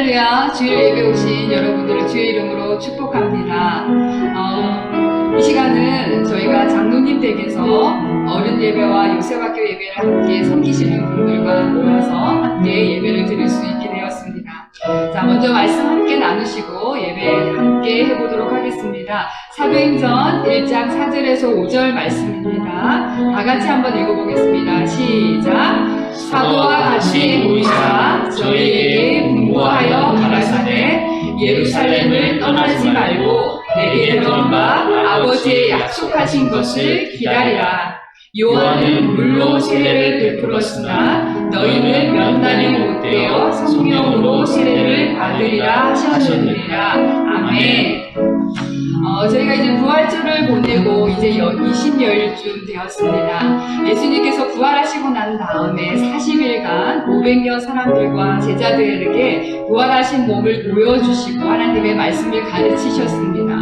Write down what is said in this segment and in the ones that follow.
할렐루야. 주일 예배 오신 여러분들을 주의 이름으로 축복합니다. 이 시간은 저희가 장로님 댁에서 어른 예배와 요셉학교 예배를 함께 섬기시는 분들과 모여서 함께 예배를 드릴 수 있게 되었습니다. 자, 먼저 말씀 함께 나누시고 예배 함께 해보도록 하겠습니다. 사도행전 1장 4절에서 5절 말씀입니다. 다 같이 한번 읽어보겠습니다. 시작. 사도와 같이 모이사 저희에게 분부하여 가라사대 예루살렘을 떠나지 말고 내게 들은 바 아버지의 약속하신 것을 기다리라. 요한은 물로 세례를 베풀었으나 너희는 몇 날이 못되어 성령으로 세례를 받으리라 하셨느니라. 아멘. 저희가 이제 부활절을 보내고 이제 20여일쯤 되었습니다. 예수님께서 부활하시고 난 다음에 40일간 500여 사람들과 제자들에게 부활하신 몸을 보여주시고 하나님의 말씀을 가르치셨습니다.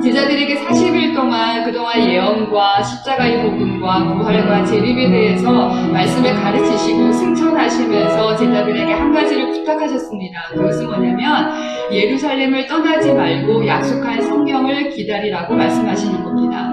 제자들에게 40일 동안 그동안 예언과 십자가의 복음과 부활과 재림에 대해서 말씀을 가르치시고 승천하시면서 제자들에게 한 가지를 부탁하셨습니다. 그것은 뭐냐면 예루살렘을 떠나지 말고 약속한 성령을 기다리라고 말씀하시는 겁니다.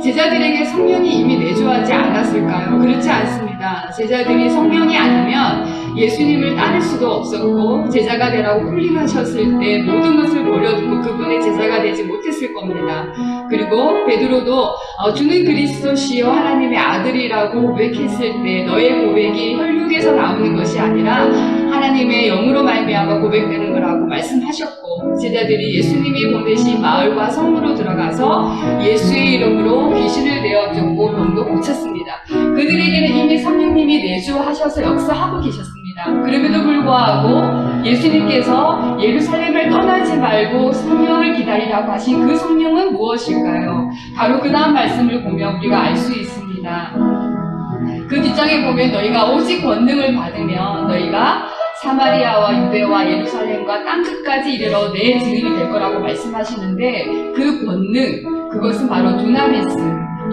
제자들에게 성령이 이미 내주하지 않았을까요? 그렇지 않습니다. 제자들이 성령이 아니면 예수님을 따를 수도 없었고 제자가 되라고 콜링하셨을 때 모든 것을 버려두고 그분의 제자가 되지 못했을 겁니다. 그리고 베드로도 주는 그리스도시요 하나님의 아들이라고 고백했을 때 너의 고백이 혈육에서 나오는 것이 아니라 하나님의 영으로 말미암아 고백되는 거라고 말씀하셨고 제자들이 예수님이 보내신 마을과 성으로 들어가서 예수의 이름으로 귀신을 내어쫓고 병도 고쳤습니다. 그들에게는 이미 성령님이 내주하셔서 역사하고 계셨습니다. 그럼에도 불구하고 예수님께서 예루살렘을 떠나지 말고 성령을 기다리라고 하신 그 성령은 무엇일까요? 바로 그 다음 말씀을 보면 우리가 알 수 있습니다. 그 뒷장에 보면 너희가 오직 권능을 받으면 너희가 사마리아와 유대와 예루살렘과 땅끝까지 이르러 내 증인이 될 거라고 말씀하시는데 그 권능, 그것은 바로 두나미스,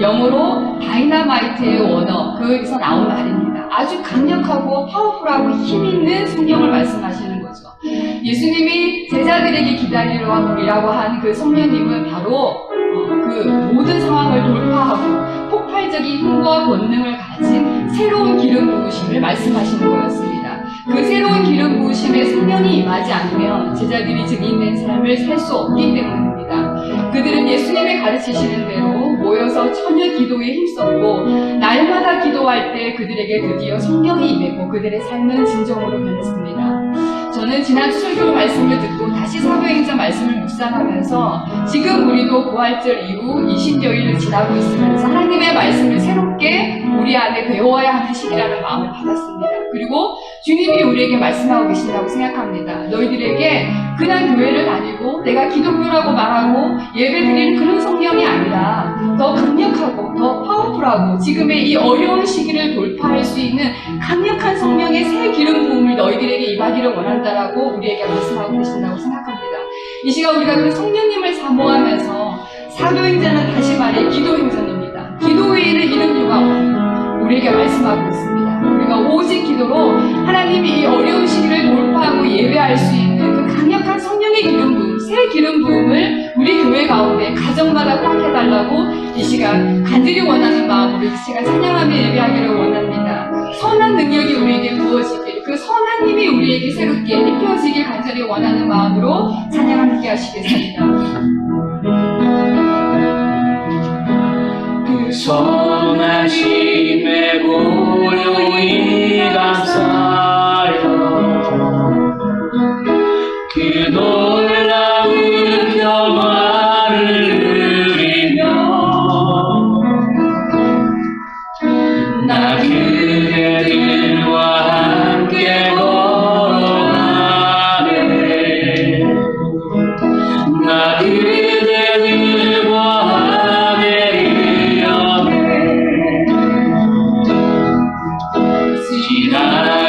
영어로 다이나마이트의 원어, 거기서 나온 말입니다. 아주 강력하고 파워풀하고 힘있는 성령을 말씀하시는 거죠. 예수님이 제자들에게 기다리라고 한 그 성령님은 바로 그 모든 상황을 돌파하고 폭발적인 힘과 권능을 가진 새로운 기름 부으심을 말씀하시는 거였습니다. 그 새로운 기름 부으심에 성령이 임하지 않으면 제자들이 증인된 삶을 살 수 없기 때문입니다. 그들은 예수님이 가르치시는 대로 모여서 천여 기도에 힘썼고 날마다 기도할 때 그들에게 드디어 성령이 임했고 그들의 삶은 진정으로 변했습니다. 저는 지난 설교 말씀을 듣고 다시 사도행전 말씀을 묵상하면서 지금 우리도 부활절 이후 20여일을 지나고 있으면서 하나님의 말씀을 새롭게 우리 안에 배워야 하는 시기라는 마음을 받았습니다. 그리고 주님이 우리에게 말씀하고 계신다고 생각합니다. 너희들에게 그냥 교회를 다니고 내가 기독교라고 말하고 예배드리는 그런 성령이 아니라 더 강력하고 더 파워풀하고 지금의 이 어려운 시기를 돌파할 수 있는 강력한 성령의 새 기름 부음을 너희들에게 임하기를 원한다라고 우리에게 말씀하고 계신다고 생각합니다. 이 시간 우리가 그 성령님을 사모하면서 사도행전은 다시 말해 기도행전입니다. 기도 외에는 이런 이유가 없습니다. 우리에게 말씀하고 있습니다. 우리가 오직 기도로 하나님이 이 어려운 시기를 돌파하고 예배할 수 있는 그 강력한 성령의 기름 부음, 새 기름 부음을 우리 교회 가운데 가정마다 허락해달라고 이 시간 간절히 원하는 마음으로 이 시간 찬양하며 예배하기를 원합니다. 선한 능력이 우리에게 부어지길, 그 선한 힘이 우리에게 새롭게 입혀지길 간절히 원하는 마음으로 찬양 함께 하시겠습니다. 그 선하심에 고요히 감사하여 그 놀라운 평화를 누리며 나 그대들과 함께 걸어가네 나 그대들과 지나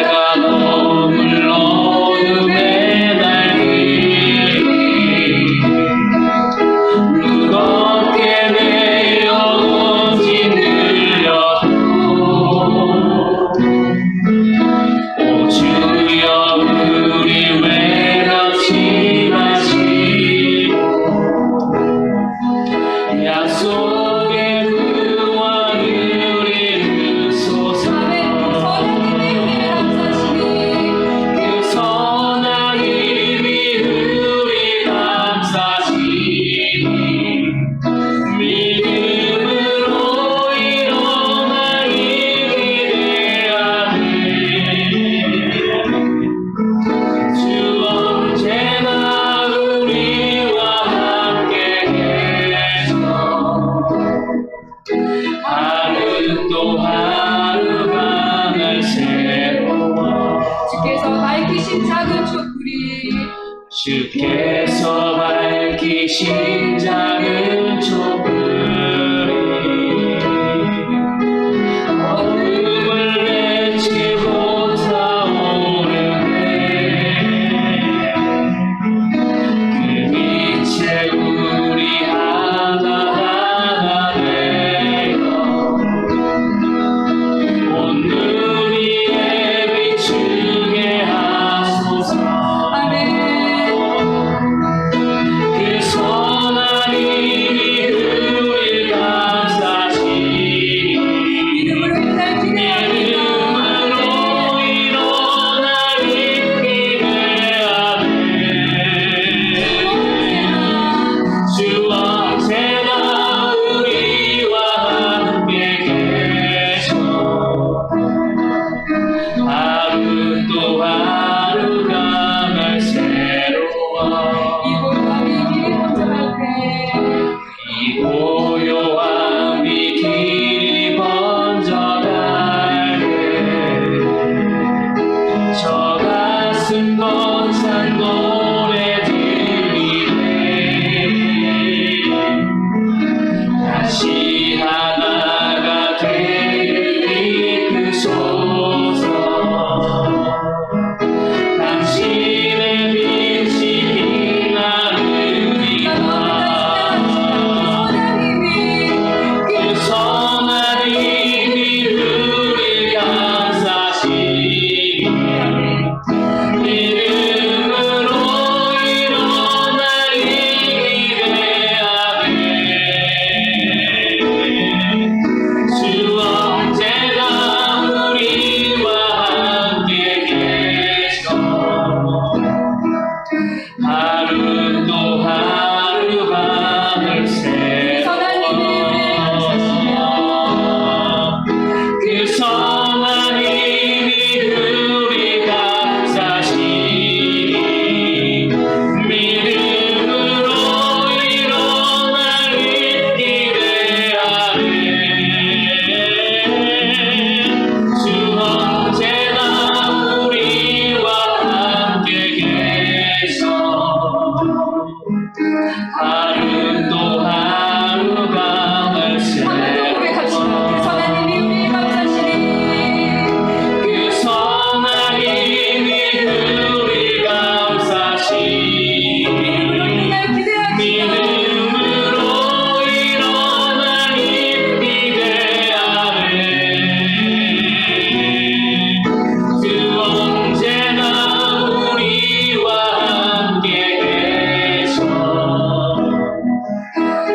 주께서 밝히신 작은 촛불이 어둠을 내치고 타오르네. 그 빛에 우리 하나하나 되어 온누리에 비추게 하소서. 아멘. 그 선한 이름이 우리를 감싸시니 이름으로 일어날 기대합니다. 이름으로 일어날 힘이 되하네. 주 언제나 우리와 함께 계셔 하루 또 하루가 날 새로워. 이 고요함이 길이 번져갈 때 이 고요함이 길이 번져갈 때 저 가슴 벅찬 노래들이네. 다시 하나가 되길 이끄소서. 당신의 빛이 빛나느니라. 그 선한 힘이 우리를 감싸시니 이름으로 일어날 힘이 되하네. 주 언제나 우리와 함께 계셔 하루 또 하루가 늘 새로워. 그 선한 힘이 우리 감싸시니 믿음으로 일어날 힘이 되하네. 주 언제나 우리와 함께 계셔 하루 또 하루가 날 하나도 고백합시다. 그 선한 힘이 우리를 감싸시니 그 선한 힘이 우리 감싸시니 일어날 기대합시다. 믿음으로 일어날 힘이 되하네. 주 언제나 우리와 함께 계셔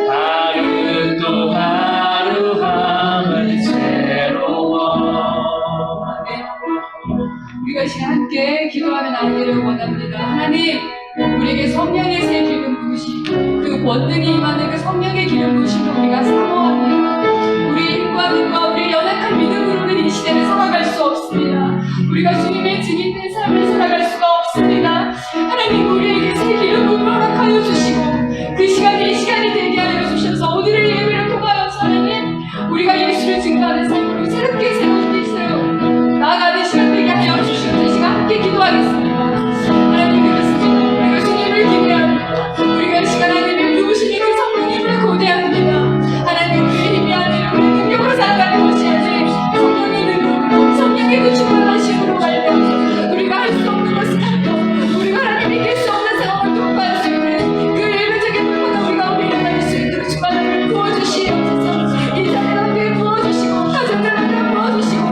하루 또 하루가 늘 새로워. 우리가 이 시간 함께 기도하며 나누기를 원합니다. 하나님, 우리에게 성령의 새 기름 부으심, 그 권능이 임하는 그 성령의 기름 부으심을 우리가 사모합니다. 우리의 힘과 능과 우리의 연약한 믿음으로는 이 시대를 살아갈 수 없습니다. 우리가 주님의 증인된 삶을 살아갈 수가 없습니다. 하나님, 우리에게 새 기름을 허락하여 주시고 그 시간이 이 시간이 되게 하여 주셔서 오늘의 예배를 통하여서 하나님, 우리가 예수를 증거하는 삶으로 새롭게 세워주세요. 나아가는 시간 되게 하여 주시고 이 시간 함께 기도하겠습니다. 하나님, 그렇습니다. 우리가 주님을 기대합니다. 우리가 이 시간 하나님의 누구시니 그 성령님을 고대합니다. 하나님, 우리의 힘이 아니라 우리 능력으로 살아가는 것이 아니라 성령의 능력으로 성령의 그 충만하심으로 말미암아 우리가 할 수 없는 것을 하며 우리가 하나님 이길 수 없는 상황을 돌파할 수 있는 그 예배적인 불보다 우리가 우리 일어날 수 있도록 주만을 부어주시옵소서. 이 자리 가운데 부어주시고 가정들 가운데 부어주시고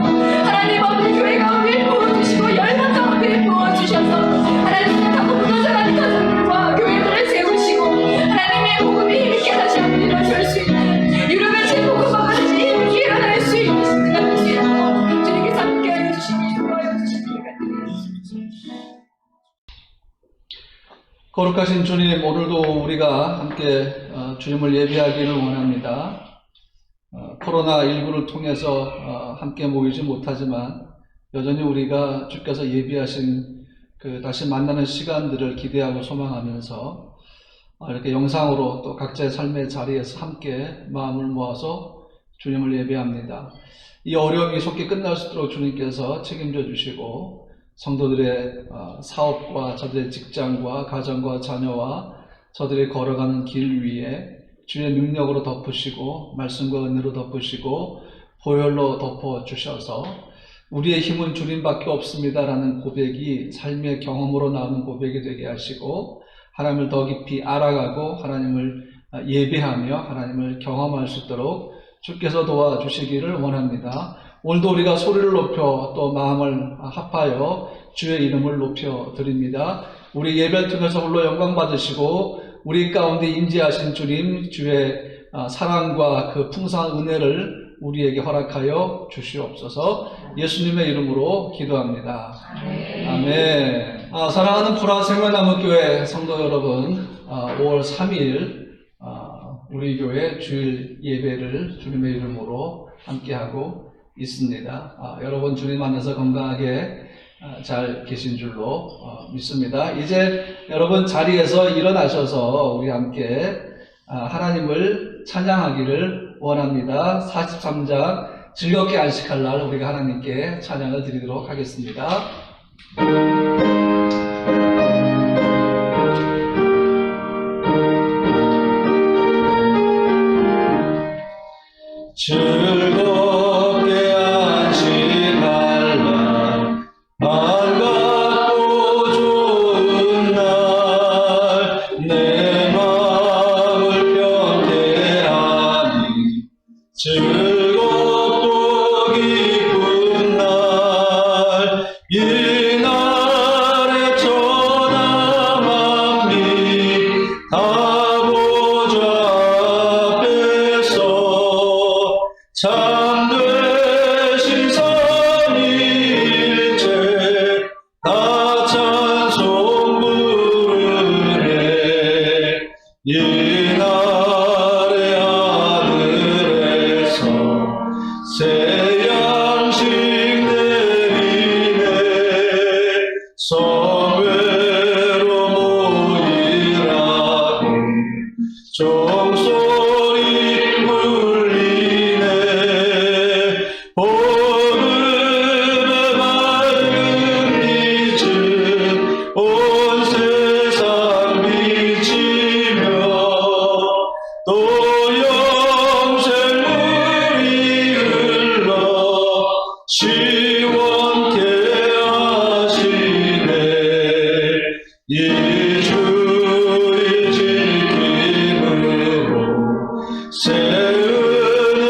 하나님 없는 교회 가운데 부어주시고 열방 가운데 부어주셔서 하나님의 타고 무너져가는 가정들과 교회들을 세우시고 하나님의 복음이 이렇게 다시 한번 일어설 수 있는 유럽의 제복음과 같이 이렇게 일어날 수 있는 시대가 되시라고 주님께서 함께하여 주시니 도와여 주시니까. 거룩하신 주님, 오늘도 우리가 함께 주님을 예배하기를 원합니다. 코로나19를 통해서 함께 모이지 못하지만 여전히 우리가 주께서 예비하신 그 다시 만나는 시간들을 기대하고 소망하면서 이렇게 영상으로 또 각자의 삶의 자리에서 함께 마음을 모아서 주님을 예배합니다. 이 어려움이 속히 끝날 수 있도록 주님께서 책임져 주시고 성도들의 사업과 저들의 직장과 가정과 자녀와 저들이 걸어가는 길 위에 주의 능력으로 덮으시고 말씀과 은혜로 덮으시고 보혈로 덮어주셔서 우리의 힘은 주님밖에 없습니다라는 고백이 삶의 경험으로 나오는 고백이 되게 하시고 하나님을 더 깊이 알아가고 하나님을 예배하며 하나님을 경험할 수 있도록 주께서 도와주시기를 원합니다. 오늘도 우리가 소리를 높여 또 마음을 합하여 주의 이름을 높여 드립니다. 우리 예배를 통해서 홀로 영광 받으시고 우리 가운데 임재하신 주님 주의 사랑과 그 풍성한 은혜를 우리에게 허락하여 주시옵소서. 예수님의 이름으로 기도합니다. 아멘. 사랑하는 불화 생명나무교회 성도 여러분, 5월 3일 우리 교회 주일 예배를 주님의 이름으로 함께하고 있습니다. 여러분 주님 안에서 건강하게 잘 계신 줄로 믿습니다. 이제 여러분 자리에서 일어나셔서 우리 함께 하나님을 찬양하기를 원합니다. 43장 즐겁게 안식할 날 우리가 하나님께 찬양을 드리도록 하겠습니다. 즐겁게 안식할 날 반갑고 좋은 날 내 마음을 편케하니 즐겁고 기쁜 날 이날에 전함함이 다 보좌 앞에서 참되신 삼위일체 다 찬송 부르네 이날의 하늘에서 새 양식 내리네 성회로 모이라고 종소리 울리네 보름의 밝은 빛은 온 세상 비치며 또 영생물이 흘러 시원케 하시네 이 주의 지킴으로 새 은혜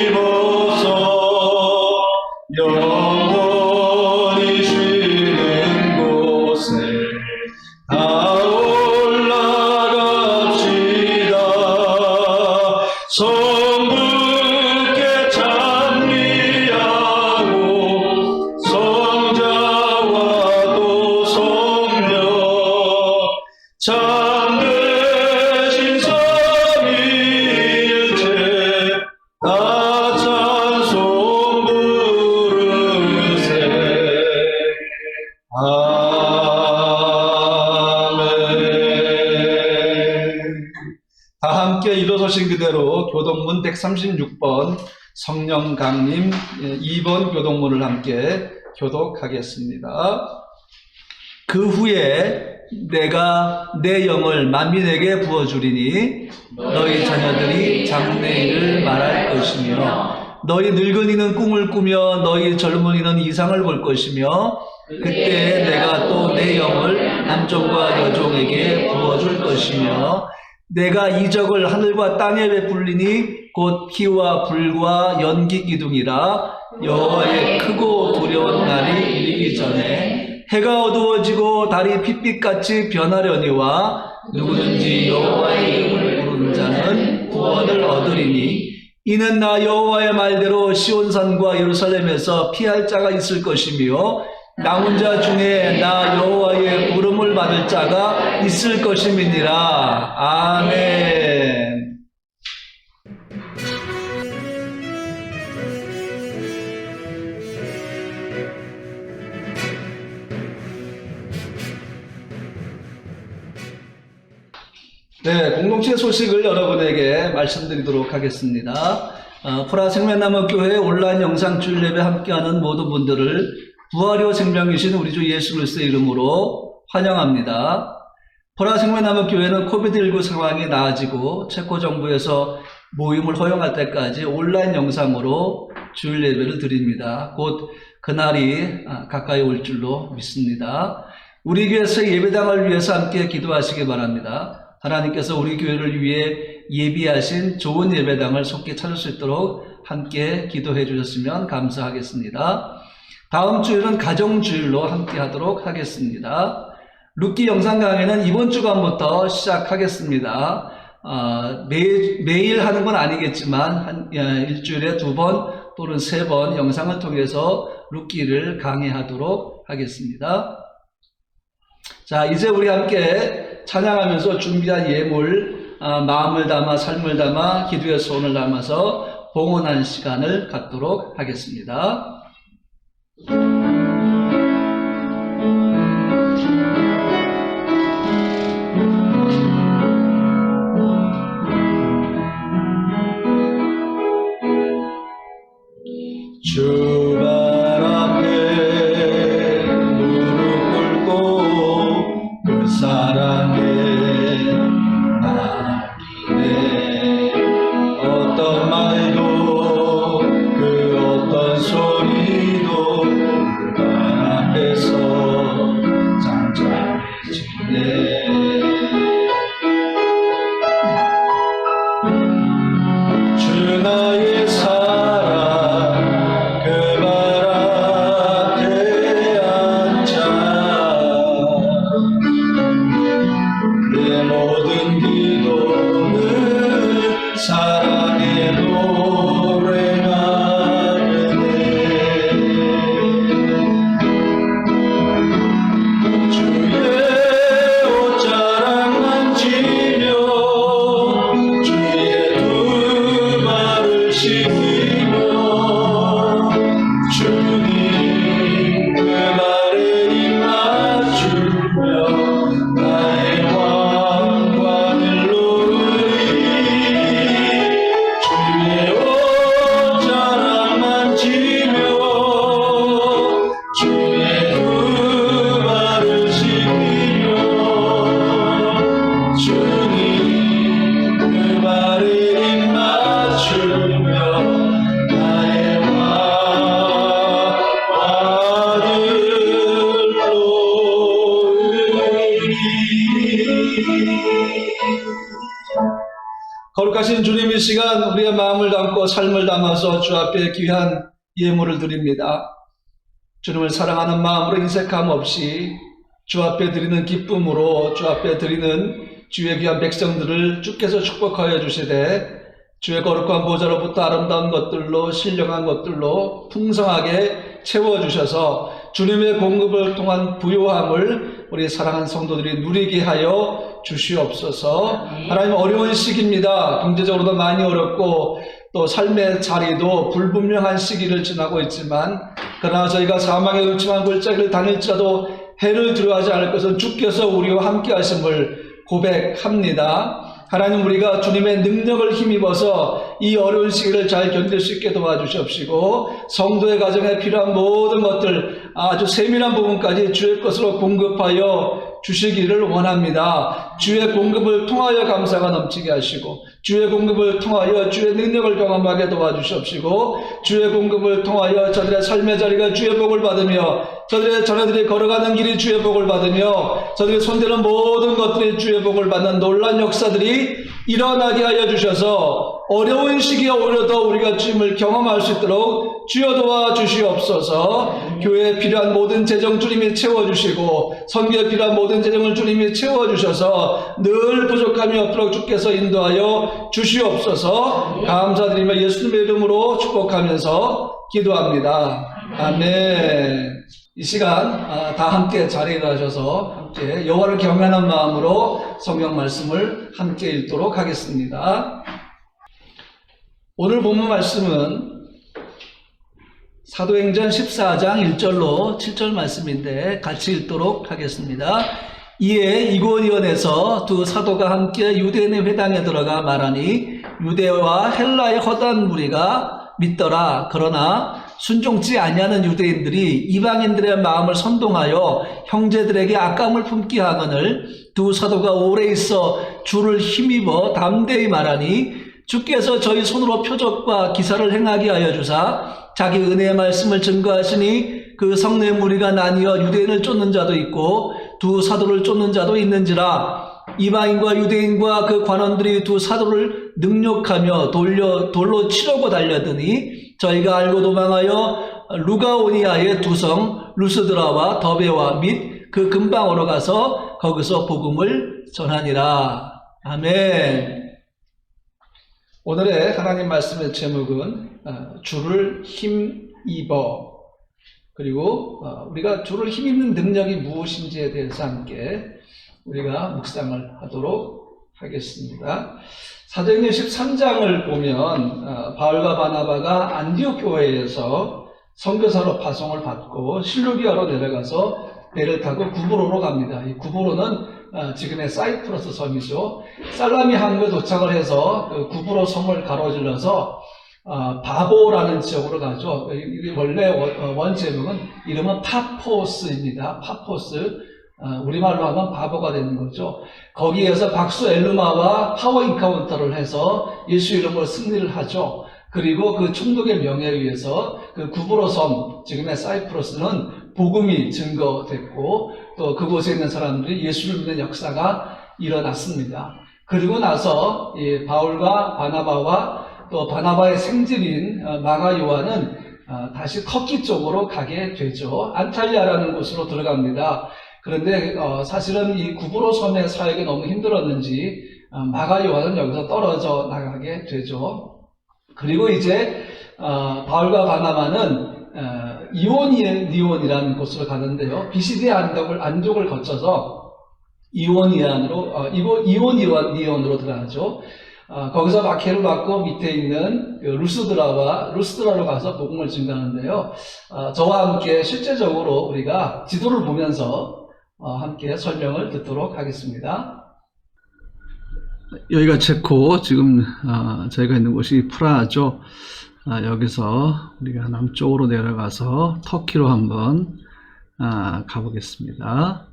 입어서 영원히 쉬는 곳에 다 올라갑시다. 성부께 찬미하고 성자와 또 성령 참되신 삼위일체 다 찬송 부르세. 아멘. 다 함께 일어서신 그대로 교동문 136번 성령강림 2번 교동문을 함께 교독하겠습니다. 그 후에 내가 내 영을 만민에게 부어주리니 너희 자녀들이 장래일을 말할 것이며 너희 늙은이는 꿈을 꾸며 너희 젊은이는 이상을 볼 것이며 그때 내가 또 내 영을 남종과 여종에게 부어줄 것이며 내가 이적을 하늘과 땅에 베풀리니 곧 피와 불과 연기 기둥이라 여호와의 크고 두려운 날이 이르기 전에 해가 어두워지고 달이 핏빛같이 변하려니와 누구든지 여호와의 이름을 부르는 자는 구원을 얻으리니 이는 나 여호와의 말대로 시온산과 예루살렘에서 피할 자가 있을 것이며 남은 자 중에 나 여호와의 부름을 받을 자가 있을 것임이니라. 아멘. 네, 공동체 소식을 여러분에게 말씀드리도록 하겠습니다. 프라 생명나무 교회 온라인 영상 주일 예배 함께하는 모든 분들을 부활이요 생명이신 우리 주 예수 그리스도의 이름으로 환영합니다. 보라생명나무교회는 코비드19 상황이 나아지고 체코 정부에서 모임을 허용할 때까지 온라인 영상으로 주일 예배를 드립니다. 곧 그날이 가까이 올 줄로 믿습니다. 우리 교회에서 예배당을 위해서 함께 기도하시기 바랍니다. 하나님께서 우리 교회를 위해 예비하신 좋은 예배당을 속히 찾을 수 있도록 함께 기도해 주셨으면 감사하겠습니다. 다음 주일은 가정주일로 함께 하도록 하겠습니다. 룻기 영상 강의는 이번 주간부터 시작하겠습니다. 매일 하는 건 아니겠지만 일주일에 2번 또는 3번 영상을 통해서 룻기를 강의하도록 하겠습니다. 자, 이제 우리 함께 찬양하면서 준비한 예물, 마음을 담아 삶을 담아 기도의 소원을 담아서 봉헌한 시간을 갖도록 하겠습니다. 주 발 앞에 무릎 꿇고 그 사랑에 맡기네. 어떤 말도 그 어떤 소리도 그 발 앞에서 잠잠해지네. 주 나의 사랑 그 발 앞에 앉아 내 모든 기도는 사랑의 노래가 되네. 주의 옷자락 만지며 주의 두 발을 씻기며 주님 그 발에 입 맞추며 나의 왕관을 놓으리. 주의 옷자락 만지며 주의 두 발을 씻기며 주님 그 발에 입 맞추며 나의 거룩하신 주님, 이 시간 우리의 마음을 담고 삶을 담아서 주 앞에 귀한 예물을 드립니다. 주님을 사랑하는 마음으로 인색함 없이 주 앞에 드리는 기쁨으로 주 앞에 드리는 주의 귀한 백성들을 주께서 축복하여 주시되 주의 거룩한 보좌로부터 아름다운 것들로 신령한 것들로 풍성하게 채워주셔서 주님의 공급을 통한 부요함을 우리 사랑하는 성도들이 누리게 하여 주시옵소서. 하나님, 어려운 시기입니다. 경제적으로도 많이 어렵고 또 삶의 자리도 불분명한 시기를 지나고 있지만 그러나 저희가 사망의 음침한 골짜기를 다닐지라도 해를 두려워하지 않을 것은 주께서 우리와 함께 하심을 고백합니다. 하나님, 우리가 주님의 능력을 힘입어서 이 어려운 시기를 잘 견딜 수 있게 도와주시옵시고 성도의 가정에 필요한 모든 것들 아주 세밀한 부분까지 주의 것으로 공급하여 주시기를 원합니다. 주의 공급을 통하여 감사가 넘치게 하시고 주의 공급을 통하여 주의 능력을 경험하게 도와주시옵시고 주의 공급을 통하여 저들의 삶의 자리가 주의 복을 받으며 저들이 걸어가는 길이 주의 복을 받으며 저들이 손대는 모든 것들이 주의 복을 받는 놀라운 역사들이 일어나게 하여 주셔서 어려운 시기에 오히려 더 우리가 주님을 경험할 수 있도록 주여 도와주시옵소서. 교회에 필요한 모든 재정 주님이 채워주시고 선교에 필요한 모든 재정을 주님이 채워주셔서 늘 부족함이 없도록 주께서 인도하여 주시옵소서. 감사드리며 예수님의 이름으로 축복하면서 기도합니다. 아멘. 이 시간 다 함께 자리에 일어나셔서 함께 여호와를 경외하는 마음으로 성경 말씀을 함께 읽도록 하겠습니다. 오늘 본문 말씀은 사도행전 14장 1절로 7절 말씀인데 같이 읽도록 하겠습니다. 이에 이고니온에서 두 사도가 함께 유대인의 회당에 들어가 말하니 유대와 헬라의 허다한 무리가 믿더라. 그러나 순종치 아니하는 유대인들이 이방인들의 마음을 선동하여 형제들에게 악감을 품게 하거늘 두 사도가 오래 있어 주를 힘입어 담대히 말하니 주께서 저희 손으로 표적과 기사를 행하게 하여 주사 자기 은혜의 말씀을 증거하시니 그 성내 무리가 나뉘어 유대인을 쫓는 자도 있고 두 사도를 쫓는 자도 있는지라. 이방인과 유대인과 그 관원들이 두 사도를 능욕하며 돌로 치려고 달려드니 저희가 알고 도망하여 루가오니아의 두 성 루스드라와 더베와 및 그 근방으로 가서 거기서 복음을 전하니라. 아멘. 오늘의 하나님 말씀의 제목은 주를 힘입어, 그리고 우리가 주를 힘입는 능력이 무엇인지에 대해서 함께 우리가 묵상을 하도록 하겠습니다. 사도행전 13장을 보면 바울과 바나바가 안디옥 교회에서 선교사로 파송을 받고 실루기아로 내려가서 배를 타고 구브로로 갑니다. 이 구브로는 지금의 사이프러스 섬이죠. 살라미 항구에 도착을 해서 그 구브로 섬을 가로질러서 바보라는 지역으로 가죠. 이게 원래 원 제목은 이름은 파포스입니다. 파포스. 우리말로 하면 바보가 되는 거죠. 거기에서 박수 엘루마와 파워 인카운터를 해서 예수 이름으로 승리를 하죠. 그리고 그 총독의 명예에 의해서 그 구브로 섬, 지금의 사이프러스는 복음이 증거됐고 또 그곳에 있는 사람들이 예수를 믿는 역사가 일어났습니다. 그리고 나서 이 바울과 바나바와 또 바나바의 생질인 마가 요한은 다시 터키 쪽으로 가게 되죠. 안탈리아라는 곳으로 들어갑니다. 그런데 사실은 이 구브로 섬의 사역이 너무 힘들었는지 마가 요한은 여기서 떨어져 나가게 되죠. 그리고 이제 바울과 바나바는 이오니온이라는 곳으로 가는데요. 비시디아 안족을 거쳐서 이오니온으로 들어가죠. 거기서 박해를 받고 밑에 있는 루스드라로 가서 복음을 증거하는데요. 저와 함께 실제적으로 우리가 지도를 보면서 함께 설명을 듣도록 하겠습니다. 여기가 체코, 지금 저희가 있는 곳이 프라하죠. 여기서 우리가 남쪽으로 내려가서 터키로 한번 가보겠습니다.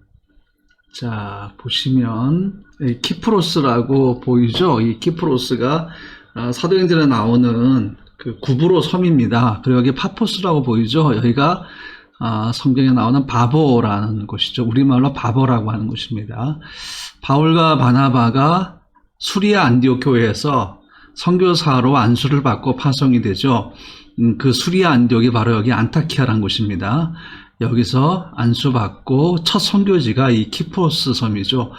자, 보시면 키프로스라고 보이죠? 이 키프로스가 사도행전에 나오는 그 구브로 섬입니다. 그리고 여기 파포스라고 보이죠? 여기가 성경에 나오는 바보라는 곳이죠. 우리말로 바보라고 하는 곳입니다. 바울과 바나바가 수리아 안디옥 교회에서 선교사로 안수를 받고 파송이 되죠. 그 수리아 안디옥이 바로 여기 안타키아라는 곳입니다. 여기서 안수받고 첫 선교지가 이 키프로스 섬이죠.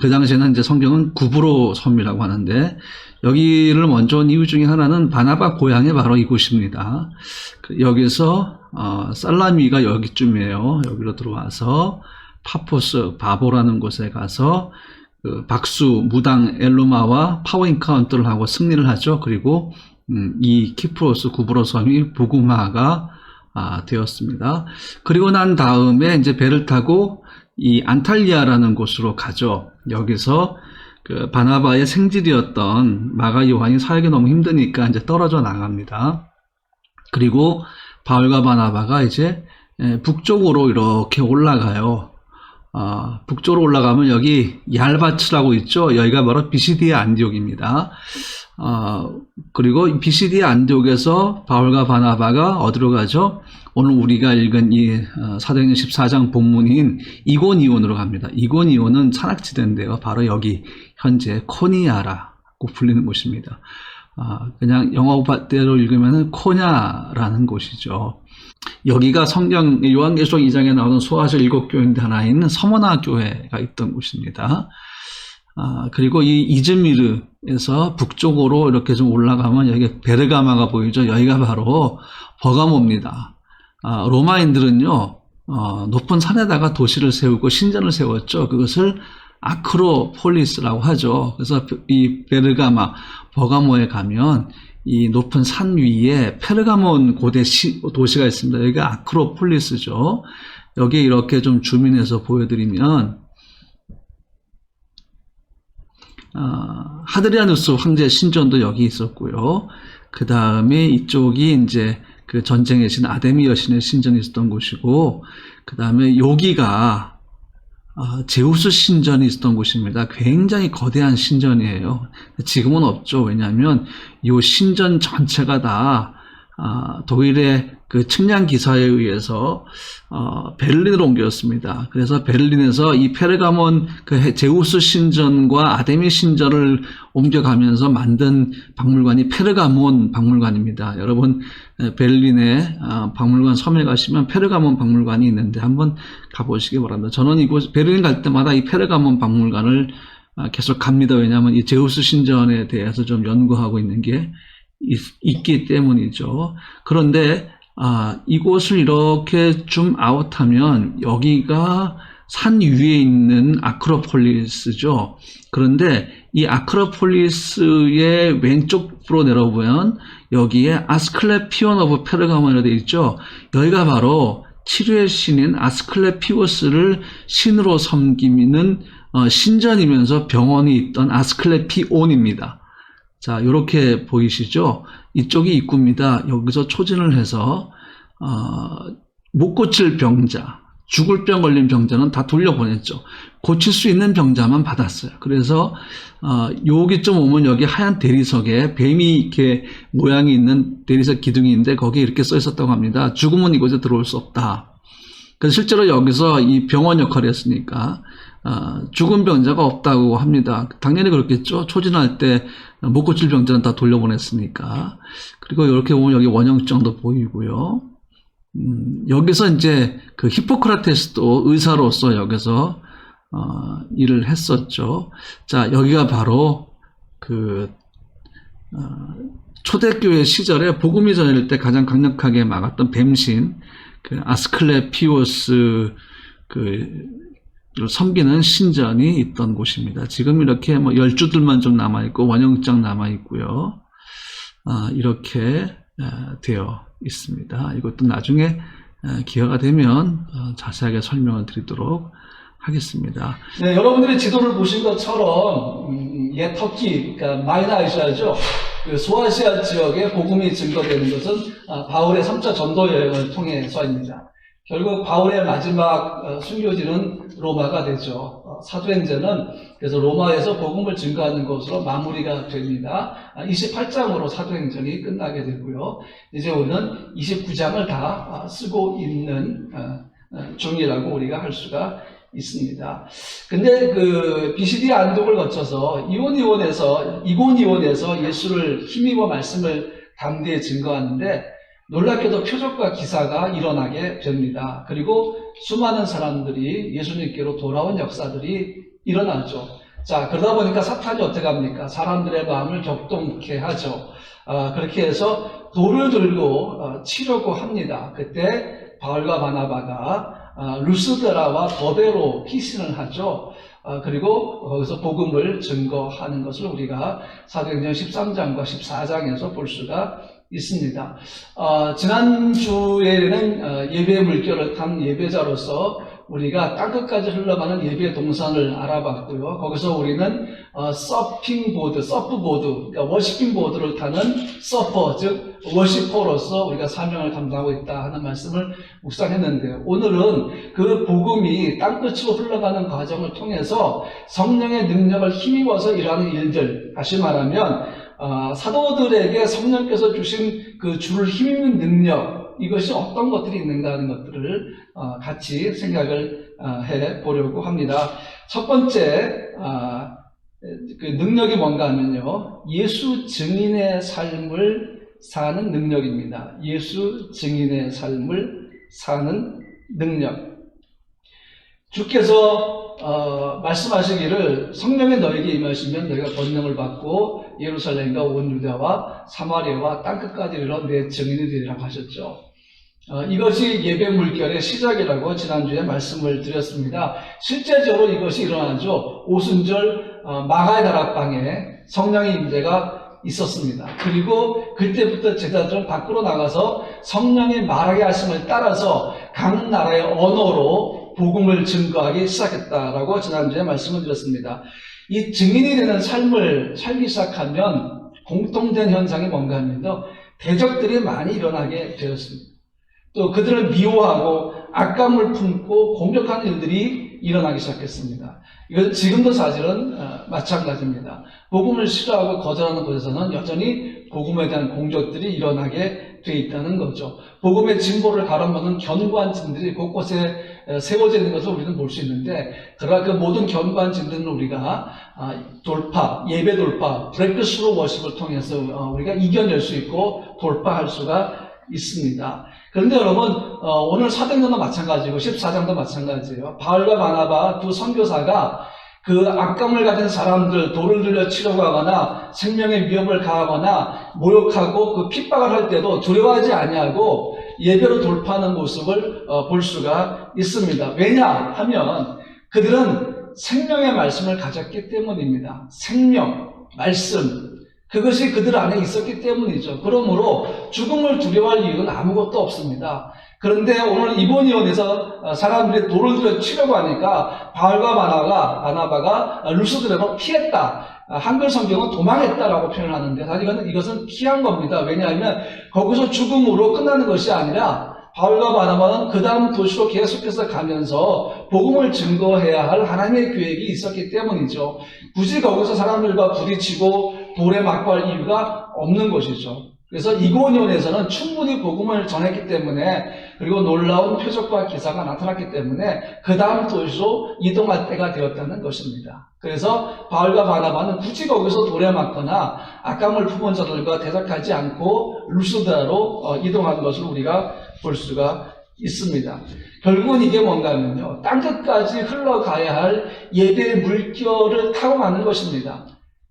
그 당시에는 이제 성경은 구브로 섬이라고 하는데 여기를 먼저 온 이유 중에 하나는 바나바 고향이 바로 이곳입니다. 여기서 살라미가 여기쯤이에요. 여기로 들어와서 파포스 바보라는 곳에 가서 그 박수 무당 엘루마와 파워 인카운터를 하고 승리를 하죠. 그리고 이 키프로스 구브로 섬이 복음화가 되었습니다. 그리고 난 다음에 이제 배를 타고 이 안탈리아라는 곳으로 가죠. 여기서 그 바나바의 생질이었던 마가 요한이 사역이 너무 힘드니까 이제 떨어져 나갑니다. 그리고 바울과 바나바가 이제 북쪽으로 이렇게 올라가요. 북쪽으로 올라가면 여기 얄바츠라고 있죠. 여기가 바로 비시디아 안디옥입니다. 그리고 비시디아 안디옥에서 바울과 바나바가 어디로 가죠? 오늘 우리가 읽은 이 사도행전 14장 본문인 이고니온으로 갑니다. 이고니온은 산악지대인데요. 바로 여기 현재 코니아라고 불리는 곳입니다. 그냥 영어대로 읽으면 코냐라는 곳이죠. 여기가 성경 요한계시록 2장에 나오는 소아시 7교회인데 하나인 서머나 교회가 있던 곳입니다. 그리고 이 이즈미르에서 북쪽으로 이렇게 좀 올라가면 여기 베르가마가 보이죠. 여기가 바로 버가모입니다. 로마인들은요, 높은 산에다가 도시를 세우고 신전을 세웠죠. 그것을 아크로폴리스라고 하죠. 그래서 이 베르가마, 버가모에 가면 이 높은 산 위에 페르가몬 고대 도시가 있습니다. 여기가 아크로폴리스죠. 여기 이렇게 좀 줌인해서 보여드리면 하드리아누스 황제 신전도 여기 있었고요. 그 다음에 이쪽이 이제 그 전쟁의 신 아데미 여신의 신전이 있었던 곳이고, 그 다음에 여기가 제우스 신전이 있었던 곳입니다. 굉장히 거대한 신전이에요. 지금은 없죠. 왜냐하면 이 신전 전체가 다 독일의 그 측량 기사에 의해서 베를린으로 옮겼습니다. 그래서 베를린에서 이 페르가몬 그 제우스 신전과 아데미 신전을 옮겨가면서 만든 박물관이 페르가몬 박물관입니다. 여러분 베를린의 박물관 섬에 가시면 페르가몬 박물관이 있는데 한번 가보시기 바랍니다. 저는 이곳 베를린 갈 때마다 이 페르가몬 박물관을 계속 갑니다. 왜냐하면 이 제우스 신전에 대해서 좀 연구하고 있는 게 있기 때문이죠. 그런데 이곳을 이렇게 좀 아웃하면 여기가 산 위에 있는 아크로폴리스죠. 그런데 이 아크로폴리스의 왼쪽으로 내려보면 여기에 아스클레피온 오브 페르가몬이라고 되어 있죠. 여기가 바로 치료의 신인 아스클레피오스를 신으로 섬기는 신전이면서 병원이 있던 아스클레피온입니다. 자, 이렇게 보이시죠? 이쪽이 입구입니다. 여기서 초진을 해서 못 고칠 병자, 죽을 병 걸린 병자는 다 돌려보냈죠. 고칠 수 있는 병자만 받았어요. 그래서 여기 좀 오면 여기 하얀 대리석에 뱀이 이렇게 모양이 있는 대리석 기둥이 있는데 거기에 이렇게 써 있었다고 합니다. 죽음은 이곳에 들어올 수 없다. 그래서 실제로 여기서 이 병원 역할을 했으니까 죽은 병자가 없다고 합니다. 당연히 그렇겠죠. 초진할 때 못 고칠 병자는 다 돌려보냈으니까. 그리고 이렇게 보면 여기 원형장도 보이고요. 여기서 이제 그 히포크라테스도 의사로서 여기서 일을 했었죠. 자, 여기가 바로 그 초대교회 시절에 복음이 전할 때 가장 강력하게 막았던 뱀신 그 아스클레피오스 섬기는 신전이 있던 곳입니다. 지금 이렇게 뭐 열주들만 좀 남아있고 원형장 남아있고요. 이렇게 되어 있습니다. 이것도 나중에 기회가 되면 자세하게 설명을 드리도록 하겠습니다. 네, 여러분들이 지도를 보신 것처럼 옛 터키, 그러니까 마이너 아시아죠. 그 소아시아 지역에 복음이 증거되는 것은 바울의 3차 전도 여행을 통해서입니다. 결국 바울의 마지막 순교지는 로마가 되죠. 사도행전은 그래서 로마에서 복음을 증거하는 것으로 마무리가 됩니다. 28장으로 사도행전이 끝나게 되고요. 이제 우리는 29장을 다 쓰고 있는 중이라고 우리가 할 수가 있습니다. 근데 그 BCD 안독을 거쳐서 이고니온에서 예수를 힘입어 말씀을 담대히 증거하는데 놀랍게도 표적과 기사가 일어나게 됩니다. 그리고 수많은 사람들이 예수님께로 돌아온 역사들이 일어나죠. 자, 그러다 보니까 사탄이 어떻게 합니까? 사람들의 마음을 격동케 하죠. 그렇게 해서 돌을 들고 치려고 합니다. 그때 바울과 바나바가 루스드라와 더베로 피신을 하죠. 그리고 거기서 복음을 증거하는 것을 우리가 사도행전 13장과 14장에서 볼 수가 있습니다. 지난주에는 예배 물결을 탄 예배자로서 우리가 땅끝까지 흘러가는 예배 동산을 알아봤고요. 거기서 우리는 서프보드, 그러니까 워시핑보드를 타는 서퍼, 즉 워시퍼로서 우리가 사명을 감당하고 있다 하는 말씀을 묵상했는데요. 오늘은 그 복음이 땅끝으로 흘러가는 과정을 통해서 성령의 능력을 힘입어서 일하는 일들, 다시 말하면 사도들에게 성령께서 주신 그 주를 힘입는 능력, 이것이 어떤 것들이 있는가 하는 것들을 같이 생각을 해 보려고 합니다. 첫 번째 그 능력이 뭔가 하면요, 예수 증인의 삶을 사는 능력입니다. 예수 증인의 삶을 사는 능력. 주께서 말씀하시기를 성령이 너에게 임하시면 너희가 권능을 받고 예루살렘과 온 유다와 사마리아와 땅끝까지 이르러 내 증인이 되리라고 하셨죠. 이것이 예배 물결의 시작이라고 지난주에 말씀을 드렸습니다. 실제적으로 이것이 일어나죠. 오순절 마가의 다락방에 성령의 임재가 있었습니다. 그리고 그때부터 제자들은 밖으로 나가서 성령의 말하게 하심을 따라서 각 나라의 언어로 복음을 증거하기 시작했다라고 지난주에 말씀을 드렸습니다. 이 증인이 되는 삶을 살기 시작하면 공통된 현상이 뭔가 하면요, 대적들이 많이 일어나게 되었습니다. 또 그들을 미워하고 악감을 품고 공격하는 일들이 일어나기 시작했습니다. 이건 지금도 사실은 마찬가지입니다. 복음을 싫어하고 거절하는 곳에서는 여전히 복음에 대한 공격들이 일어나게 돼 있다는 거죠. 복음의 진보를 가로막는 견고한 짐들이 곳곳에 세워져 있는 것을 우리는 볼 수 있는데, 그러나 그 모든 견고한 짐들은 우리가 돌파, 예배 돌파, 브레이크스루 워십을 통해서 우리가 이겨낼 수 있고 돌파할 수가 있습니다. 그런데 여러분, 오늘 사도행전도 마찬가지고 14장도 마찬가지예요. 바울과 바나바 두 선교사가 그 악감을 가진 사람들, 돌을 들여 치려고 하거나 생명의 위협을 가하거나 모욕하고 그 핍박을 할 때도 두려워하지 아니하고 예배로 돌파하는 모습을 볼 수가 있습니다. 왜냐하면 그들은 생명의 말씀을 가졌기 때문입니다. 생명, 말씀, 그것이 그들 안에 있었기 때문이죠. 그러므로 죽음을 두려워할 이유는 아무것도 없습니다. 그런데 오늘 이보니온에서 사람들이 돌을 들여 치려고 하니까 바울과 바나바가 루스드라로 피했다. 한글 성경은 도망했다라고 표현하는데 사실 이것은 피한 겁니다. 왜냐하면 거기서 죽음으로 끝나는 것이 아니라 바울과 바나바는 그 다음 도시로 계속해서 가면서 복음을 증거해야 할 하나님의 계획이 있었기 때문이죠. 굳이 거기서 사람들과 부딪히고 돌에 맞고 할 이유가 없는 것이죠. 그래서 이고니온에서는 충분히 복음을 전했기 때문에, 그리고 놀라운 표적과 기사가 나타났기 때문에 그 다음 도시로 이동할 때가 되었다는 것입니다. 그래서 바울과 바나바는 굳이 거기서 돌에 맞거나 악감을 품은 자들과 대적하지 않고 루스드라로 이동한 것을 우리가 볼 수가 있습니다. 결국은 이게 뭔가 하면요, 땅끝까지 흘러가야 할 예배의 물결을 타고 가는 것입니다.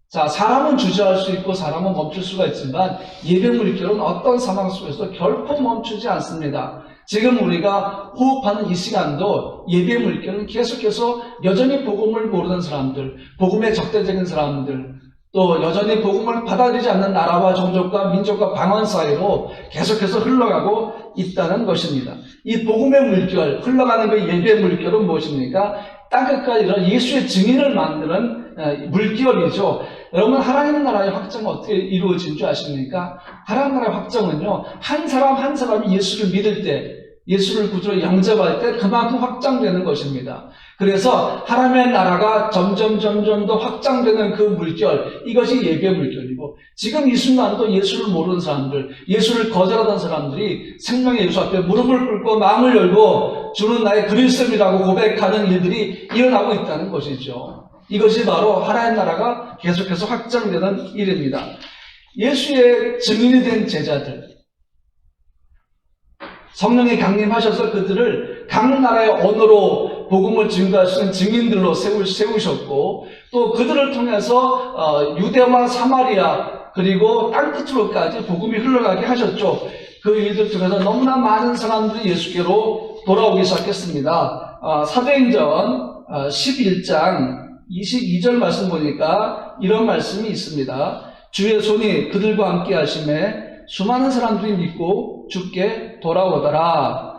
자, 사람은 주저할 수 있고 사람은 멈출 수가 있지만 예배 물결은 어떤 상황 속에서 결코 멈추지 않습니다. 지금 우리가 호흡하는 이 시간도 예배 물결은 계속해서 여전히 복음을 모르는 사람들, 복음에 적대적인 사람들, 또 여전히 복음을 받아들이지 않는 나라와 종족과 민족과 방언 사이로 계속해서 흘러가고 있다는 것입니다. 이 복음의 물결, 흘러가는 그 예배의 물결은 무엇입니까? 땅끝까지 이런 예수의 증인을 만드는 물결이죠. 여러분, 하나님 나라의 확정은 어떻게 이루어진 줄 아십니까? 하나님 나라의 확정은요, 한 사람 한 사람이 예수를 믿을 때, 예수를 구주로 영접할 때 그만큼 확장되는 것입니다. 그래서 하나님의 나라가 점점 더 확장되는 그 물결, 이것이 예배 물결이고, 지금 이 순간도 예수를 모르는 사람들, 예수를 거절하던 사람들이 생명의 예수 앞에 무릎을 꿇고 마음을 열고 주는 나의 그리스도이라고 고백하는 일들이 일어나고 있다는 것이죠. 이것이 바로 하나님 나라가 계속해서 확장되는 일입니다. 예수의 증인이 된 제자들, 성령이 강림하셔서 그들을 각 나라의 언어로 복음을 증거할 수 있는 증인들로 세우셨고, 또 그들을 통해서 유대와 사마리아 그리고 땅끝으로까지 복음이 흘러가게 하셨죠. 그 일들 중에서 너무나 많은 사람들이 예수께로 돌아오기 시작했습니다. 사도행전 11장 22절 말씀 보니까 이런 말씀이 있습니다. 주의 손이 그들과 함께 하심에 수많은 사람들이 믿고 주께 돌아오더라.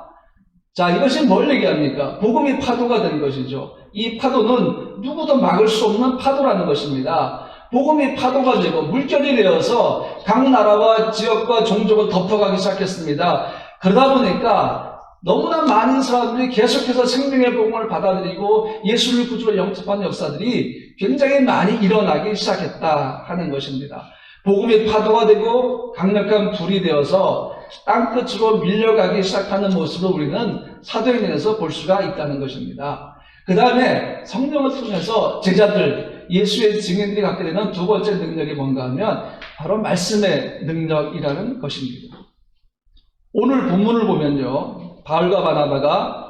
자, 이것이 뭘 얘기합니까? 복음이 파도가 된 것이죠. 이 파도는 누구도 막을 수 없는 파도라는 것입니다. 복음이 파도가 되고 물결이 되어서 각 나라와 지역과 종족을 덮어가기 시작했습니다. 그러다 보니까 너무나 많은 사람들이 계속해서 생명의 복음을 받아들이고 예수를 구주로 영접하는 역사들이 굉장히 많이 일어나기 시작했다 하는 것입니다. 복음이 파도가 되고 강력한 불이 되어서 땅끝으로 밀려가기 시작하는 모습을 우리는 사도행전에서 볼 수가 있다는 것입니다. 그 다음에 성령을 통해서 제자들, 예수의 증인들이 갖게 되는 두 번째 능력이 뭔가 하면 바로 말씀의 능력이라는 것입니다. 오늘 본문을 보면요, 바울과 바나바가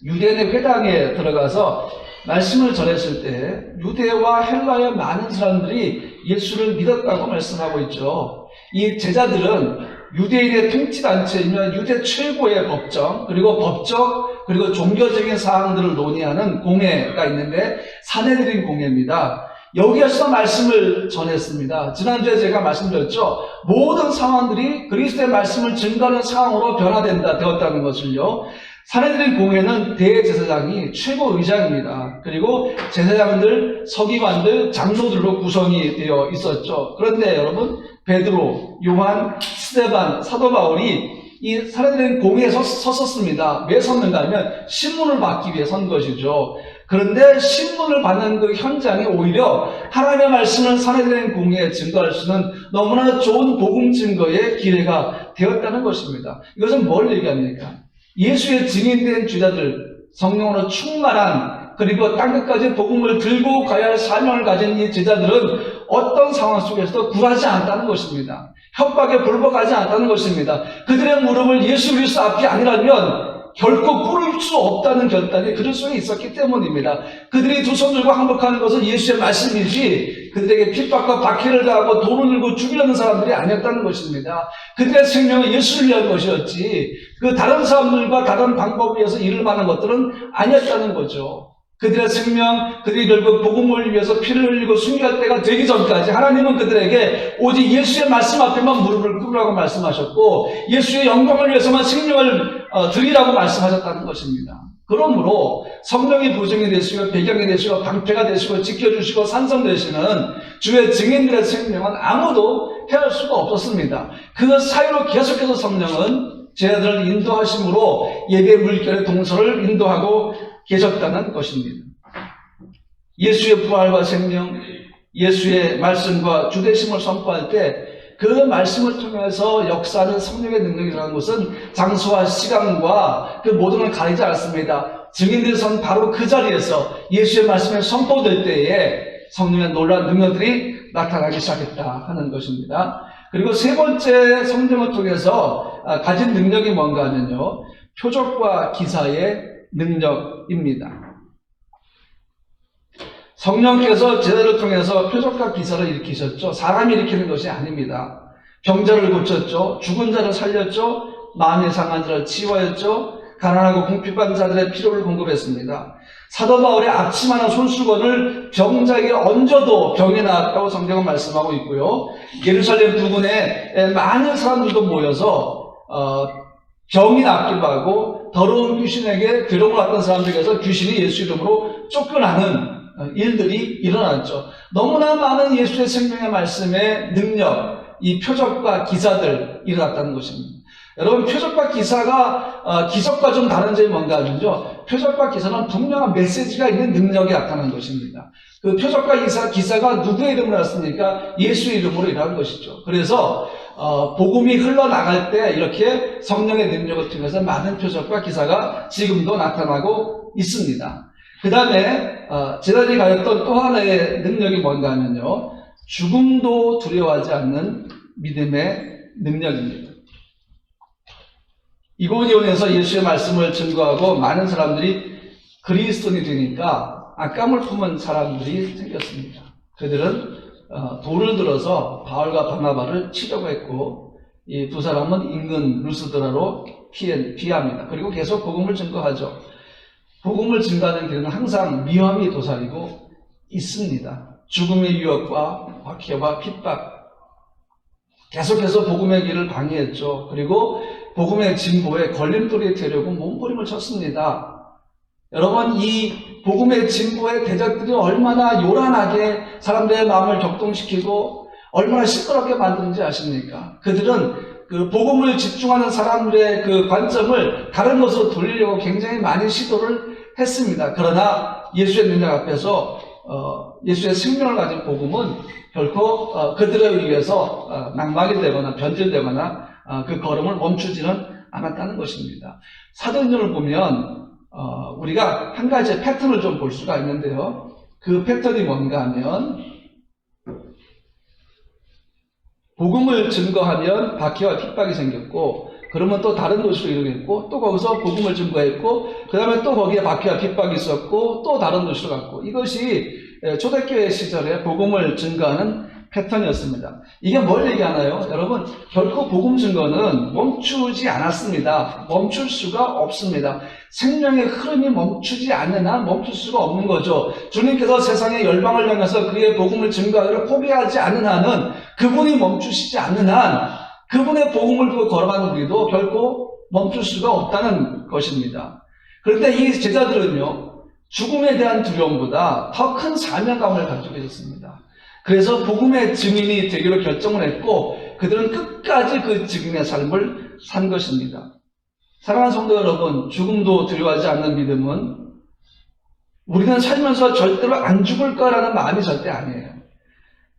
유대인의 회당에 들어가서 말씀을 전했을 때 유대와 헬라의 많은 사람들이 예수를 믿었다고 말씀하고 있죠. 이 제자들은 유대인의 통치단체이며 유대 최고의 법정, 그리고 법적, 그리고 종교적인 사항들을 논의하는 공회가 있는데 사내들인 공회입니다. 여기에서 말씀을 전했습니다. 지난주에 제가 말씀드렸죠. 모든 상황들이 그리스도의 말씀을 증거하는 상황으로 변화되었다는 것을요. 사내들인 공회는 대제사장이 최고 의장입니다. 그리고 제사장들, 서기관들, 장로들로 구성이 되어 있었죠. 그런데 여러분, 베드로, 요한, 스데반, 사도 바울이 이 사내들인 공회에 섰었습니다. 왜 섰는가 하면 신문을 받기 위해 선 것이죠. 그런데 신문을 받는 그 현장에 오히려 하나님의 말씀을 사내들인 공회에 증거할 수는 너무나 좋은 복음 증거의 기회가 되었다는 것입니다. 이것은 뭘 얘기합니까? 예수의 증인된 주자들, 성령으로 충만한, 그리고 땅끝까지 복음을 들고 가야 할 사명을 가진 이 제자들은 어떤 상황 속에서도 굴하지 않았다는 것입니다. 협박에 불복하지 않았다는 것입니다. 그들의 무릎을 예수 그리스도 앞이 아니라면 결코 꿇을 수 없다는 결단이 그들 속에 있었기 때문입니다. 그들이 두 손 들고 항복하는 것은 예수의 말씀이지 그들에게 핍박과 박해를 가하고 돈을 들고 죽이려는 사람들이 아니었다는 것입니다. 그들의 생명은 예수를 위한 것이었지 그 다른 사람들과 다른 방법에 의해서 이룰 만한 것들은 아니었다는 거죠. 그들의 생명, 그들이 결국 복음을 위해서 피를 흘리고 순교할 때가 되기 전까지 하나님은 그들에게 오직 예수의 말씀 앞에만 무릎을 꿇으라고 말씀하셨고 예수의 영광을 위해서만 생명을 드리라고 말씀하셨다는 것입니다. 그러므로 성령이 보증이 되시고 배경이 되시고 방패가 되시고 지켜주시고 산성되시는 주의 증인들의 생명은 아무도 해할 수가 없었습니다. 그 사이로 계속해서 성령은 제자들을 인도하심으로 예배 물결의 동서를 인도하고 계셨다는 것입니다. 예수의 부활과 생명, 예수의 말씀과 주되심을 선포할 때 그 말씀을 통해서 역사하는 성령의 능력이라는 것은 장소와 시간과 그 모든 걸 가리지 않습니다. 증인들이 선 바로 그 자리에서 예수의 말씀이 선포될 때에 성령의 놀라운 능력들이 나타나기 시작했다 하는 것입니다. 그리고 세 번째 성령을 통해서 가진 능력이 뭔가 하면요, 표적과 기사의 능력입니다. 성령께서 제자를 통해서 표적과 기사를 일으키셨죠. 사람이 일으키는 것이 아닙니다. 병자를 고쳤죠. 죽은 자를 살렸죠. 마음이 상한 자를 치유하였죠. 가난하고 궁핍한 자들의 필요를 공급했습니다. 사도 바울의 앞치마나 손수건을 병자에게 얹어도 병이 나았다고 성경은 말씀하고 있고요. 예루살렘 부근에 많은 사람들도 모여서 병이 낫기도 하고 더러운 귀신에게 괴로움을 받던 사람들에게서 귀신이 예수 이름으로 쫓겨나는 일들이 일어났죠. 너무나 많은 예수의 생명의 말씀의 능력, 이 표적과 기사들 일어났다는 것입니다. 여러분, 표적과 기사가 기적과 좀 다른 점이 뭔가 하면요, 표적과 기사는 분명한 메시지가 있는 능력이 나타나는 것입니다. 그 표적과 기사가 누구의 이름으로 났습니까? 예수 이름으로 일어난 것이죠. 그래서 복음이 흘러나갈 때 이렇게 성령의 능력을 통해서 많은 표적과 기사가 지금도 나타나고 있습니다. 그 다음에 제자들이 가졌던 또 하나의 능력이 뭔가 하면요, 죽음도 두려워하지 않는 믿음의 능력입니다. 이고니온에서 예수의 말씀을 증거하고 많은 사람들이 그리스도인이 되니까 악감을 품은 사람들이 생겼습니다. 그들은 돌을 들어서 바울과 바나바를 치려고 했고, 이 두 사람은 인근 루스드라로 피합니다. 그리고 계속 복음을 증거하죠. 복음을 증거하는 길은 항상 위험이 도사리고 있습니다. 죽음의 유혹과 박해와 핍박, 계속해서 복음의 길을 방해했죠. 그리고 복음의 진보에 걸림돌이 되려고 몸부림을 쳤습니다. 여러분, 이 복음의 진보의 대적들이 얼마나 요란하게 사람들의 마음을 격동시키고 얼마나 시끄럽게 만드는지 아십니까? 그들은 그 복음을 집중하는 사람들의 그 관점을 다른 것으로 돌리려고 굉장히 많이 시도를 했습니다. 그러나 예수의 능력 앞에서 예수의 생명을 가진 복음은 결코 그들에 의해서 낙막이 되거나 변질되거나 그 걸음을 멈추지는 않았다는 것입니다. 사도행전을 보면 우리가 한 가지 패턴을 좀 볼 수가 있는데요. 그 패턴이 뭔가 하면, 복음을 증거하면 박해와 핍박이 생겼고, 그러면 또 다른 도시로 이동했고, 또 거기서 복음을 증거했고, 그 다음에 또 거기에 박해와 핍박이 있었고, 또 다른 도시로 갔고, 이것이 초대교회 시절에 복음을 증거하는 패턴이었습니다. 이게 뭘 얘기하나요? 여러분, 결코 복음 증거는 멈추지 않았습니다. 멈출 수가 없습니다. 생명의 흐름이 멈추지 않는 한 멈출 수가 없는 거죠. 주님께서 세상의 열방을 향해서 그의 복음을 증거하기를 포기하지 않는 한은, 그분이 멈추시지 않는 한, 그분의 복음을 두고 걸어가는 우리도 결코 멈출 수가 없다는 것입니다. 그런데 이 제자들은요, 죽음에 대한 두려움보다 더 큰 사명감을 가지고 있었습니다. 그래서 복음의 증인이 되기로 결정을 했고 그들은 끝까지 그 증인의 삶을 산 것입니다. 사랑하는 성도 여러분, 죽음도 두려워하지 않는 믿음은 우리는 살면서 절대로 안 죽을 거라는 마음이 절대 아니에요.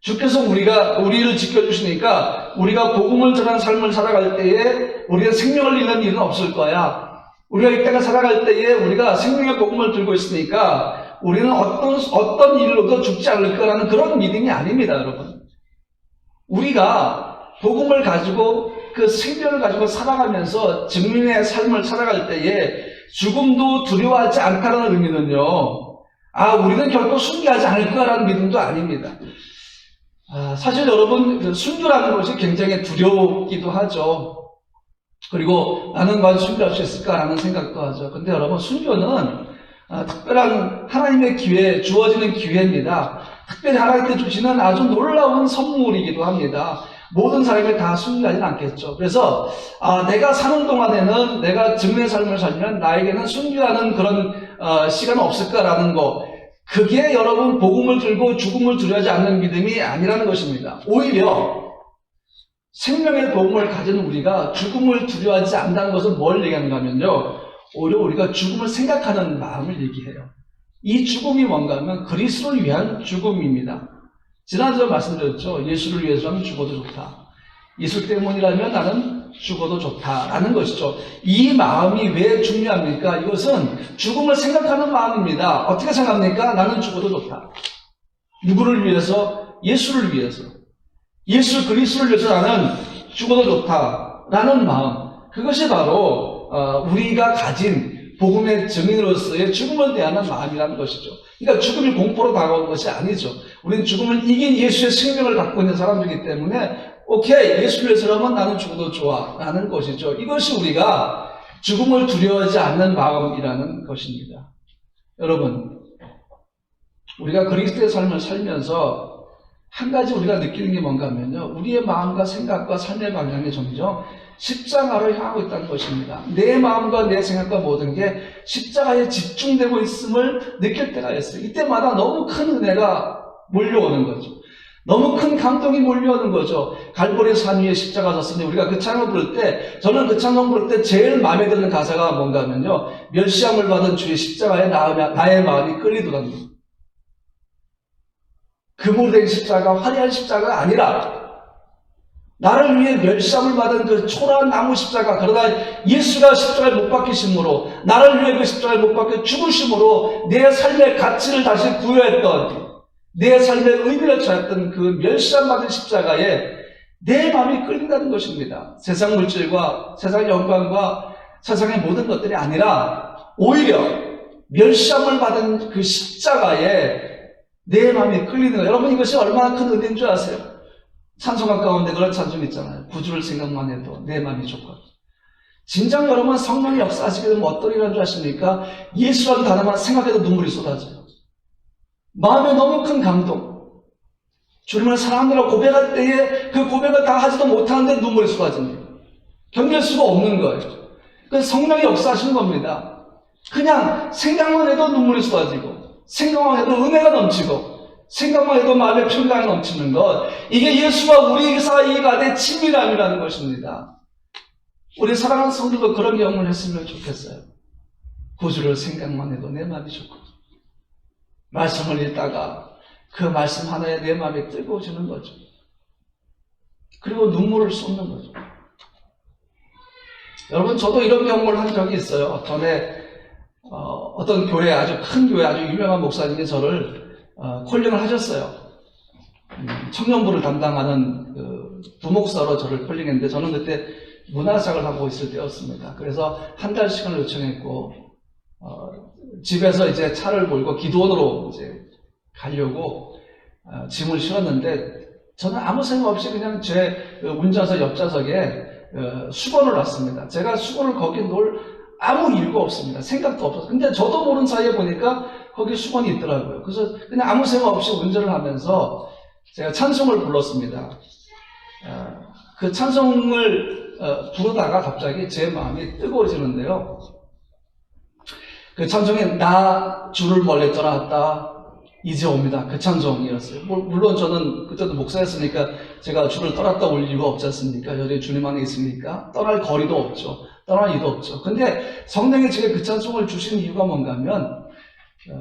주께서 우리를 지켜주시니까 우리가 복음을 전한 삶을 살아갈 때에 우리가 생명을 잃는 일은 없을 거야. 우리가 이때가 살아갈 때에 우리가 생명의 복음을 들고 있으니까 우리는 어떤 일로도 죽지 않을 거라는 그런 믿음이 아닙니다, 여러분. 우리가 복음을 가지고 그 생명을 가지고 살아가면서 증인의 삶을 살아갈 때에 죽음도 두려워하지 않다는 의미는요, 우리는 결코 순교하지 않을 거라는 믿음도 아닙니다. 사실 여러분, 순교라는 것이 굉장히 두렵기도 하죠. 그리고 나는 과연 순교할 수 있을까라는 생각도 하죠. 근데 여러분, 순교는 특별한 하나님의 기회, 주어지는 기회입니다. 특별히 하나님께 주시는 아주 놀라운 선물이기도 합니다. 모든 사람이 다 순교하지는 않겠죠. 그래서 내가 사는 동안에는 내가 증인의 삶을 살면 나에게는 순교하는 그런 시간은 없을까라는 거, 그게 여러분 복음을 들고 죽음을 두려워하지 않는 믿음이 아니라는 것입니다. 오히려 생명의 복음을 가진 우리가 죽음을 두려워하지 않는다는 것은 뭘 얘기하는가 하면요, 오히려 우리가 죽음을 생각하는 마음을 얘기해요. 이 죽음이 뭔가 하면 그리스도를 위한 죽음입니다. 지난주에 말씀드렸죠. 예수를 위해서는 죽어도 좋다. 예수 때문이라면 나는 죽어도 좋다라는 것이죠. 이 마음이 왜 중요합니까? 이것은 죽음을 생각하는 마음입니다. 어떻게 생각합니까? 나는 죽어도 좋다. 누구를 위해서? 예수를 위해서. 예수 그리스도를 위해서 나는 죽어도 좋다라는 마음. 그것이 바로 우리가 가진 복음의 증인으로서의 죽음을 대하는 마음이라는 것이죠. 그러니까 죽음이 공포로 다가오는 것이 아니죠. 우리는 죽음을 이긴 예수의 생명을 갖고 있는 사람들이기 때문에 오케이, 예수를 위해서라면 나는 죽어도 좋아 라는 것이죠. 이것이 우리가 죽음을 두려워하지 않는 마음이라는 것입니다. 여러분, 우리가 그리스도의 삶을 살면서 한 가지 우리가 느끼는 게 뭔가 하면요, 우리의 마음과 생각과 삶의 방향이 점점 십자가로 향하고 있다는 것입니다. 내 마음과 내 생각과 모든 게 십자가에 집중되고 있음을 느낄 때가 있어요. 이때마다 너무 큰 은혜가 몰려오는 거죠. 너무 큰 감동이 몰려오는 거죠. 갈보리 산 위에 십자가 졌으니 우리가 그 찬양을 부를 때, 저는 그 찬양 부를 때 제일 마음에 드는 가사가 뭔가 하면요, 멸시함을 받은 주의 십자가에 나의 마음이 끌리더랍니다. 금으로 된 십자가, 화려한 십자가가 아니라 나를 위해 멸시함을 받은 그 초라한 나무 십자가, 그러나 예수가 십자가를 못 박히심으로, 나를 위해 그 십자가를 못 박혀 죽으심으로 내 삶의 가치를 다시 부여했던, 내 삶의 의미를 찾았던 그 멸시함 받은 십자가에 내 마음이 끌린다는 것입니다. 세상 물질과 세상 영광과 세상의 모든 것들이 아니라 오히려 멸시함을 받은 그 십자가에 내 마음이 끌리는 거예요. 여러분, 이것이 얼마나 큰 은혜인 줄 아세요? 찬송가 가운데 그런 찬송 있잖아요. 구주를 생각만 해도 내 마음이 좋거든. 진정 여러분, 성령이 역사하시게 되면 어떤 일을 하는 줄 아십니까? 예수라는 단어만 생각해도 눈물이 쏟아져요. 마음에 너무 큰 감동. 주님을 사랑한다고 고백할 때에 그 고백을 다 하지도 못하는데 눈물이 쏟아집니다. 견딜 수가 없는 거예요. 그래서 성령이 역사하시는 겁니다. 그냥 생각만 해도 눈물이 쏟아지고, 생각만 해도 은혜가 넘치고, 생각만 해도 마음의 평강이 넘치는 것, 이게 예수와 우리 사이의 간의 친밀함이라는 것입니다. 우리 사랑하는 성도도 그런 경험을 했으면 좋겠어요. 구주를 생각만 해도 내 마음이 좋고, 말씀을 읽다가 그 말씀 하나에 내 마음이 뜨거워지는 거죠. 그리고 눈물을 쏟는 거죠. 여러분, 저도 이런 경험을 한 적이 있어요. 전에 어떤 교회, 아주 큰 교회, 아주 유명한 목사님이 저를 콜링을 하셨어요. 청년부를 담당하는 그 부목사로 저를 콜링했는데, 저는 그때 문화작을 하고 있을 때였습니다. 그래서 한 달 시간을 요청했고, 집에서 이제 차를 몰고 기도원으로 이제 가려고 짐을 실었는데, 저는 아무 생각 없이 그냥 제 운전석 옆좌석에 수건을 놨습니다. 제가 수건을 거기 놓을 아무 이유가 없습니다. 생각도 없었어요. 근데 저도 모르는 사이에 보니까 거기 수건이 있더라고요. 그래서 그냥 아무 생각 없이 운전을 하면서 제가 찬송을 불렀습니다. 그 찬송을 부르다가 갑자기 제 마음이 뜨거워지는데요. 그 찬송에 나 주를 멀리 떠났다 이제 옵니다. 그 찬송이었어요. 물론 저는 그때도 목사였으니까 제가 주를 떠났다 올 이유가 없지 않습니까? 여전히 주님 안에 있으니까 떠날 거리도 없죠. 떠날 이유도 없죠. 근데 성령이 제게 그 찬송을 주신 이유가 뭔가 하면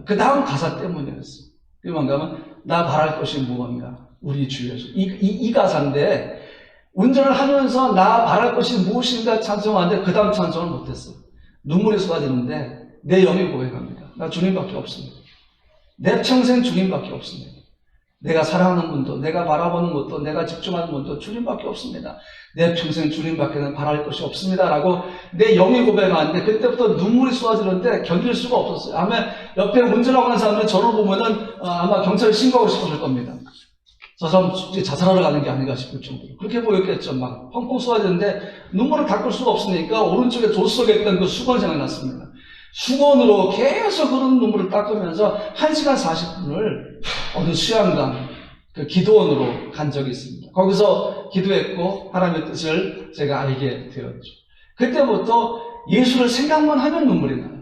그 다음 가사 때문이었어요. 그게 뭔가 하면 나 바랄 것이 무엇인가 우리 주 예수. 이 가사인데 운전을 하면서 나 바랄 것이 무엇인가 찬송하는데 그 다음 찬송을 못했어요. 눈물이 쏟아지는데 내 영이 고백합니다. 나 주님밖에 없습니다. 내 평생 주님밖에 없습니다. 내가 사랑하는 분도, 내가 바라보는 것도, 내가 집중하는 분도 주님밖에 없습니다. 내 평생 주님밖에는 바랄 것이 없습니다. 라고 내 영이 고백하는데 그때부터 눈물이 쏟아지는데 견딜 수가 없었어요. 아마 옆에 운전하고 있는 사람들이 저를 보면은 아마 경찰에 신고하고 싶었을 겁니다. 저 사람 자살하러 가는 게 아닌가 싶을 정도로. 그렇게 보였겠죠. 막 펑펑 쏟아지는데 눈물을 닦을 수가 없으니까 오른쪽에 조수석에 있던 그 수건 생각났습니다. 수건으로 계속 그런 눈물을 닦으면서 1시간 40분을 어느 수양강 그 기도원으로 간 적이 있습니다. 거기서 기도했고 하나님의 뜻을 제가 알게 되었죠. 그때부터 예수를 생각만 하면 눈물이 나요.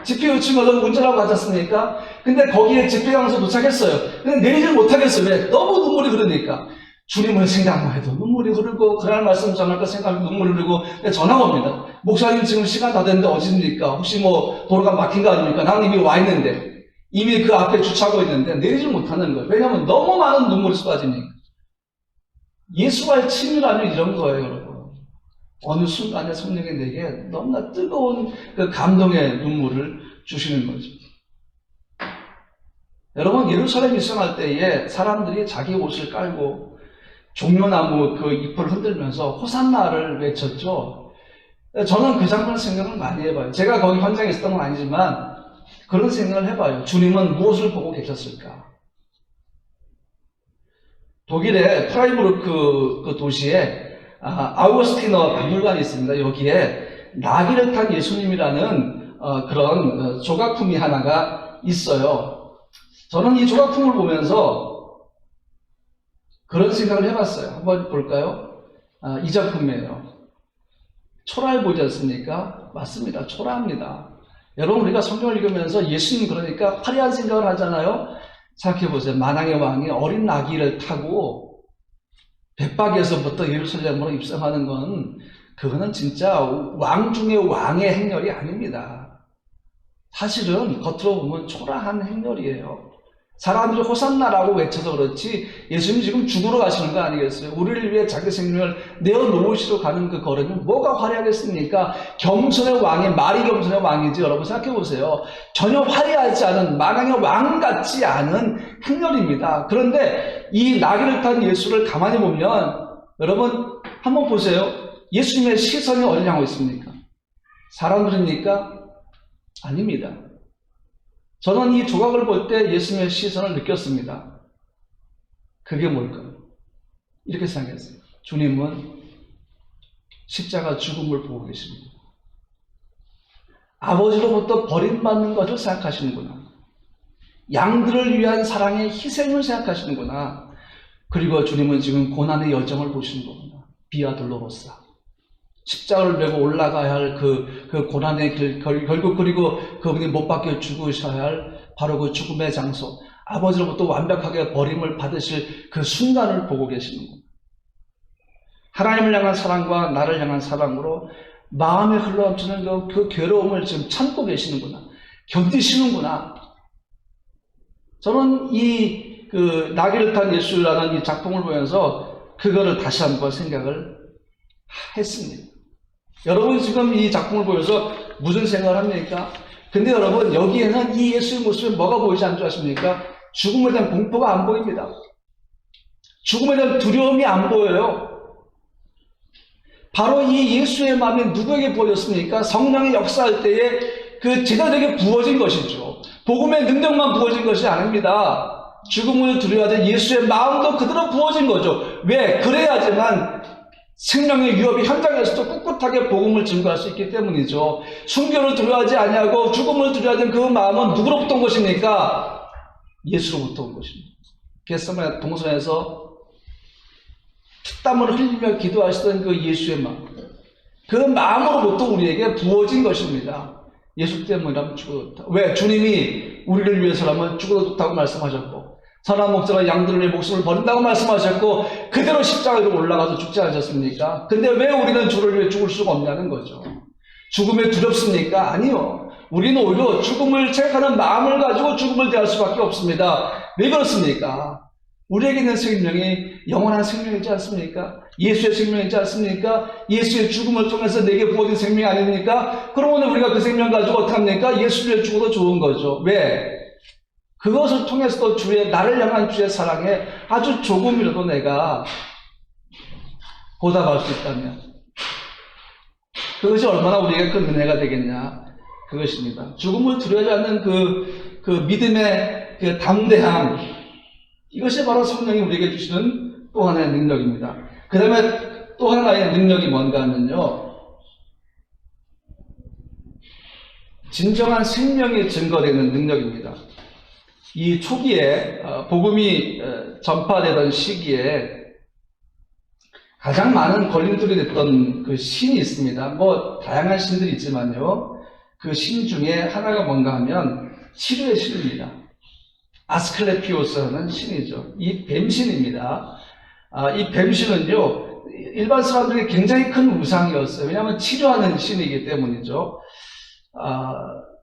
집회 요청을 운전하고 가졌습니까? 근데 거기에 집회 장소 도착했어요. 근데 내리질 못하겠어요. 왜? 너무 눈물이 흐르니까. 주님을 생각만 해도 눈물이 흐르고 그날 말씀 전할까 생각하면 눈물이 흐르고 전화가 옵니다. 목사님 지금 시간 다 됐는데 어디입니까? 혹시 뭐 도로가 막힌 거 아닙니까? 나는 이미 와 있는데 이미 그 앞에 주차하고 있는데 내리질 못하는 거예요. 왜냐하면 너무 많은 눈물이 쏟아지니까. 예수와의 친밀함이 이런 거예요, 여러분. 어느 순간에 성령이 내게 너무나 뜨거운 그 감동의 눈물을 주시는 거죠. 여러분, 예루살렘 입성할 때에 사람들이 자기 옷을 깔고 종려나무 그 잎을 흔들면서 호산나를 외쳤죠. 저는 그 장면 생각을 많이 해봐요. 제가 거기 현장에 있었던 건 아니지만 그런 생각을 해봐요. 주님은 무엇을 보고 계셨을까? 독일의 프라이부르크 그 도시에 아우구스티너 박물관이 있습니다. 여기에 나귀를 탄 예수님이라는 그런 조각품이 하나가 있어요. 저는 이 조각품을 보면서 그런 생각을 해봤어요. 한번 볼까요? 이 작품이에요. 초라해 보이지 않습니까? 맞습니다. 초라합니다. 여러분, 우리가 성경을 읽으면서 예수님 그러니까 화려한 생각을 하잖아요. 생각해보세요. 만왕의 왕이 어린 나귀를 타고 백박에서부터 예루살렘으로 입성하는 건 그거는 진짜 왕 중의 왕의 행렬이 아닙니다. 사실은 겉으로 보면 초라한 행렬이에요. 사람들이 호산나라고 외쳐서 그렇지 예수님이 지금 죽으러 가시는 거 아니겠어요? 우리를 위해 자기 생명을 내어놓으시러 가는 그 걸음이 뭐가 화려하겠습니까? 겸손의 왕이 말이 겸손의 왕이지. 여러분 생각해보세요. 전혀 화려하지 않은 만왕의 왕 같지 않은 행렬입니다. 그런데 이 나귀를 탄 예수를 가만히 보면 여러분 한번 보세요. 예수님의 시선이 어디를 향하고 있습니까? 사람들입니까? 아닙니다. 저는 이 조각을 볼 때 예수님의 시선을 느꼈습니다. 그게 뭘까요? 이렇게 생각했어요. 주님은 십자가 죽음을 보고 계십니다. 아버지로부터 버림받는 것을 생각하시는구나. 양들을 위한 사랑의 희생을 생각하시는구나. 그리고 주님은 지금 고난의 여정을 보시는 거구나. 비아 돌로로사. 십자가를 메고 올라가야 할 그 고난의 길, 결국 그리고 그분이 못 박혀 죽으셔야 할 바로 그 죽음의 장소, 아버지로부터 완벽하게 버림을 받으실 그 순간을 보고 계시는 겁니다. 하나님을 향한 사랑과 나를 향한 사랑으로 마음에 흘러넘치는 그 괴로움을 지금 참고 계시는구나. 견디시는구나. 저는 그 나귀를 탄 예수라는 이 작품을 보면서 그거를 다시 한번 생각을 했습니다. 여러분 지금 이 작품을 보면서 무슨 생각을 합니까? 근데 여러분 여기에는 이 예수의 모습에 뭐가 보이지 않는 줄 아십니까? 죽음에 대한 공포가 안 보입니다. 죽음에 대한 두려움이 안 보여요. 바로 이 예수의 마음이 누구에게 보였습니까? 성령의 역사할 때에 그 제자들에게 부어진 것이죠. 복음의 능력만 부어진 것이 아닙니다. 죽음을 두려워하는 예수의 마음도 그대로 부어진 거죠. 왜? 그래야지만 생명의 위협이 현장에서도 꿋꿋하게 복음을 증거할 수 있기 때문이죠. 순교를 두려워하지 아니하고 죽음을 두려워하는 그 마음은 누구로부터 온 것입니까? 예수로부터 온 것입니다. 겟세마네 동산에서 피땀을 흘리며 기도하시던 그 예수의 마음, 그 마음으로부터 우리에게 부어진 것입니다. 예수 때문이라면 죽어도 좋다. 왜? 주님이 우리를 위해서라면 죽어도 좋다고 말씀하셨고, 선한 목자가 양들을 위해 목숨을 버린다고 말씀하셨고, 그대로 십자가로 올라가서 죽지 않으셨습니까? 근데 왜 우리는 주를 위해 죽을 수가 없냐는 거죠. 죽음에 두렵습니까? 아니요. 우리는 오히려 죽음을 생각하는 마음을 가지고 죽음을 대할 수밖에 없습니다. 왜 그렇습니까? 우리에게 있는 생명이 영원한 생명이지 않습니까? 예수의 생명이지 않습니까? 예수의 죽음을 통해서 내게 부어진 생명이 아닙니까? 그러면 우리가 그 생명 가지고 어떡합니까? 예수를 죽어도 좋은 거죠. 왜? 그것을 통해서도 나를 향한 주의 사랑에 아주 조금이라도 내가 보답할 수 있다면, 그것이 얼마나 우리에게 큰 은혜가 되겠냐, 그것입니다. 죽음을 두려워하지 않는 그 믿음의 그 담대함, 이것이 바로 성령이 우리에게 주시는 또 하나의 능력입니다. 그 다음에 또 하나의 능력이 뭔가 하면요, 진정한 생명이 증거되는 능력입니다. 이 초기에 복음이 전파되던 시기에 가장 많은 걸림돌이 됐던 그 신이 있습니다. 뭐 다양한 신들이 있지만요, 그 신 중에 하나가 뭔가 하면 치료의 신입니다. 아스클레피오스라는 신이죠. 이 뱀신입니다. 이 뱀신은요, 일반 사람들이 굉장히 큰 우상이었어요. 왜냐하면 치료하는 신이기 때문이죠.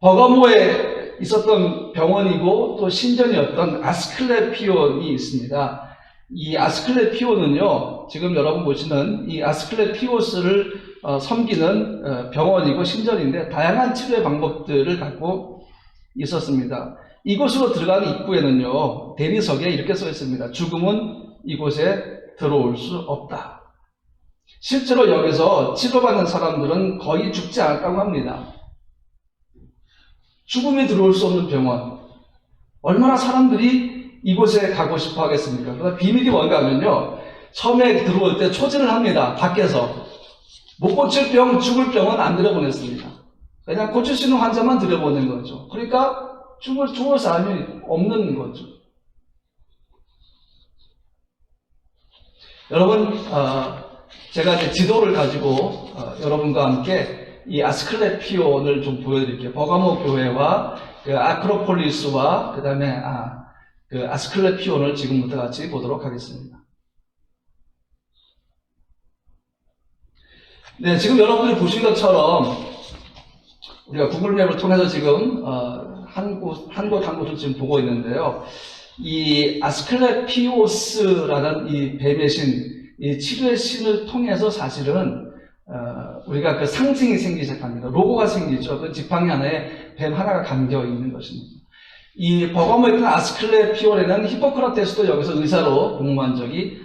버가모에 있었던 병원이고 또 신전이었던 아스클레피온이 있습니다. 이 아스클레피온은요, 지금 여러분 보시는 이 아스클레피오스를 섬기는 병원이고 신전인데, 다양한 치료의 방법들을 갖고 있었습니다. 이곳으로 들어가는 입구에는요, 대리석에 이렇게 써 있습니다. 죽음은 이곳에 들어올 수 없다. 실제로 여기서 치료받는 사람들은 거의 죽지 않았다고 합니다. 죽음이 들어올 수 없는 병원, 얼마나 사람들이 이곳에 가고 싶어 하겠습니까? 그러나 비밀이 뭔가 하면요, 처음에 들어올 때 초진을 합니다. 밖에서 못 고칠 병, 죽을 병은 안 들여보냈습니다. 그냥 고칠 수 있는 환자만 들여보낸 거죠. 그러니까 죽을 사람이 없는 거죠. 여러분, 제가 이제 지도를 가지고 여러분과 함께 이 아스클레피온을 좀 보여드릴게요. 버가모 교회와 그 아크로폴리스와 그 다음에 그 아스클레피온을 지금부터 같이 보도록 하겠습니다. 네, 지금 여러분들이 보신 것처럼 우리가 구글맵을 통해서 지금 한 곳을 지금 보고 있는데요. 이 아스클레피오스라는 이 뱀의 신, 이 치료의 신을 통해서 사실은 우리가 그 상징이 생기기 시작합니다. 로고가 생기죠. 그 지팡이 하나에 뱀 하나가 감겨 있는 것입니다. 이 버가모에 있던 아스클레피온에는 히포크라테스도 여기서 의사로 복무한 적이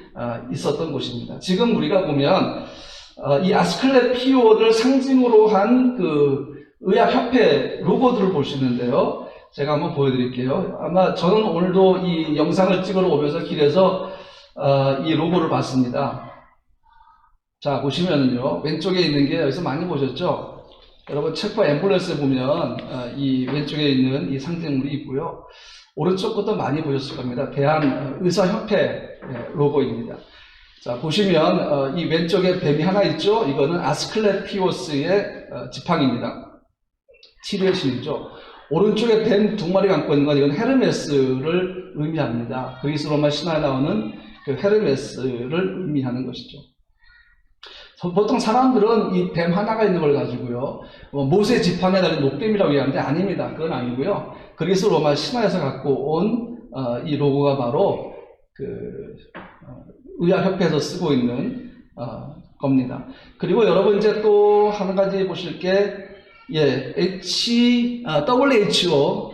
있었던 곳입니다. 지금 우리가 보면 이 아스클레피온을 상징으로 한 그 의학협회 로고들을 볼 수 있는데요. 제가 한번 보여드릴게요. 아마 저는 오늘도 이 영상을 찍으러 오면서 길에서 이 로고를 봤습니다. 자, 보시면은요, 왼쪽에 있는 게 여기서 많이 보셨죠? 여러분, 체코 앰뷸런스에 보면 이 왼쪽에 있는 이 상징물이 있고요. 오른쪽 것도 많이 보셨을 겁니다. 대한의사협회 로고입니다. 자, 보시면 이 왼쪽에 뱀이 하나 있죠? 이거는 아스클레피오스의 지팡입니다. 치료의 신이죠. 오른쪽에 뱀 두 마리 감고 있는 건 이건 헤르메스를 의미합니다. 그리스 로마 신화에 나오는 그 헤르메스를 의미하는 것이죠. 보통 사람들은 이 뱀 하나가 있는 걸 가지고요, 모세 지팡이에 달린 목뱀이라고 얘기하는데 아닙니다. 그건 아니고요. 그리스 로마 신화에서 갖고 온 이 로고가 바로 그 의학협회에서 쓰고 있는 겁니다. 그리고 여러분 이제 또 한 가지 보실 게 WHO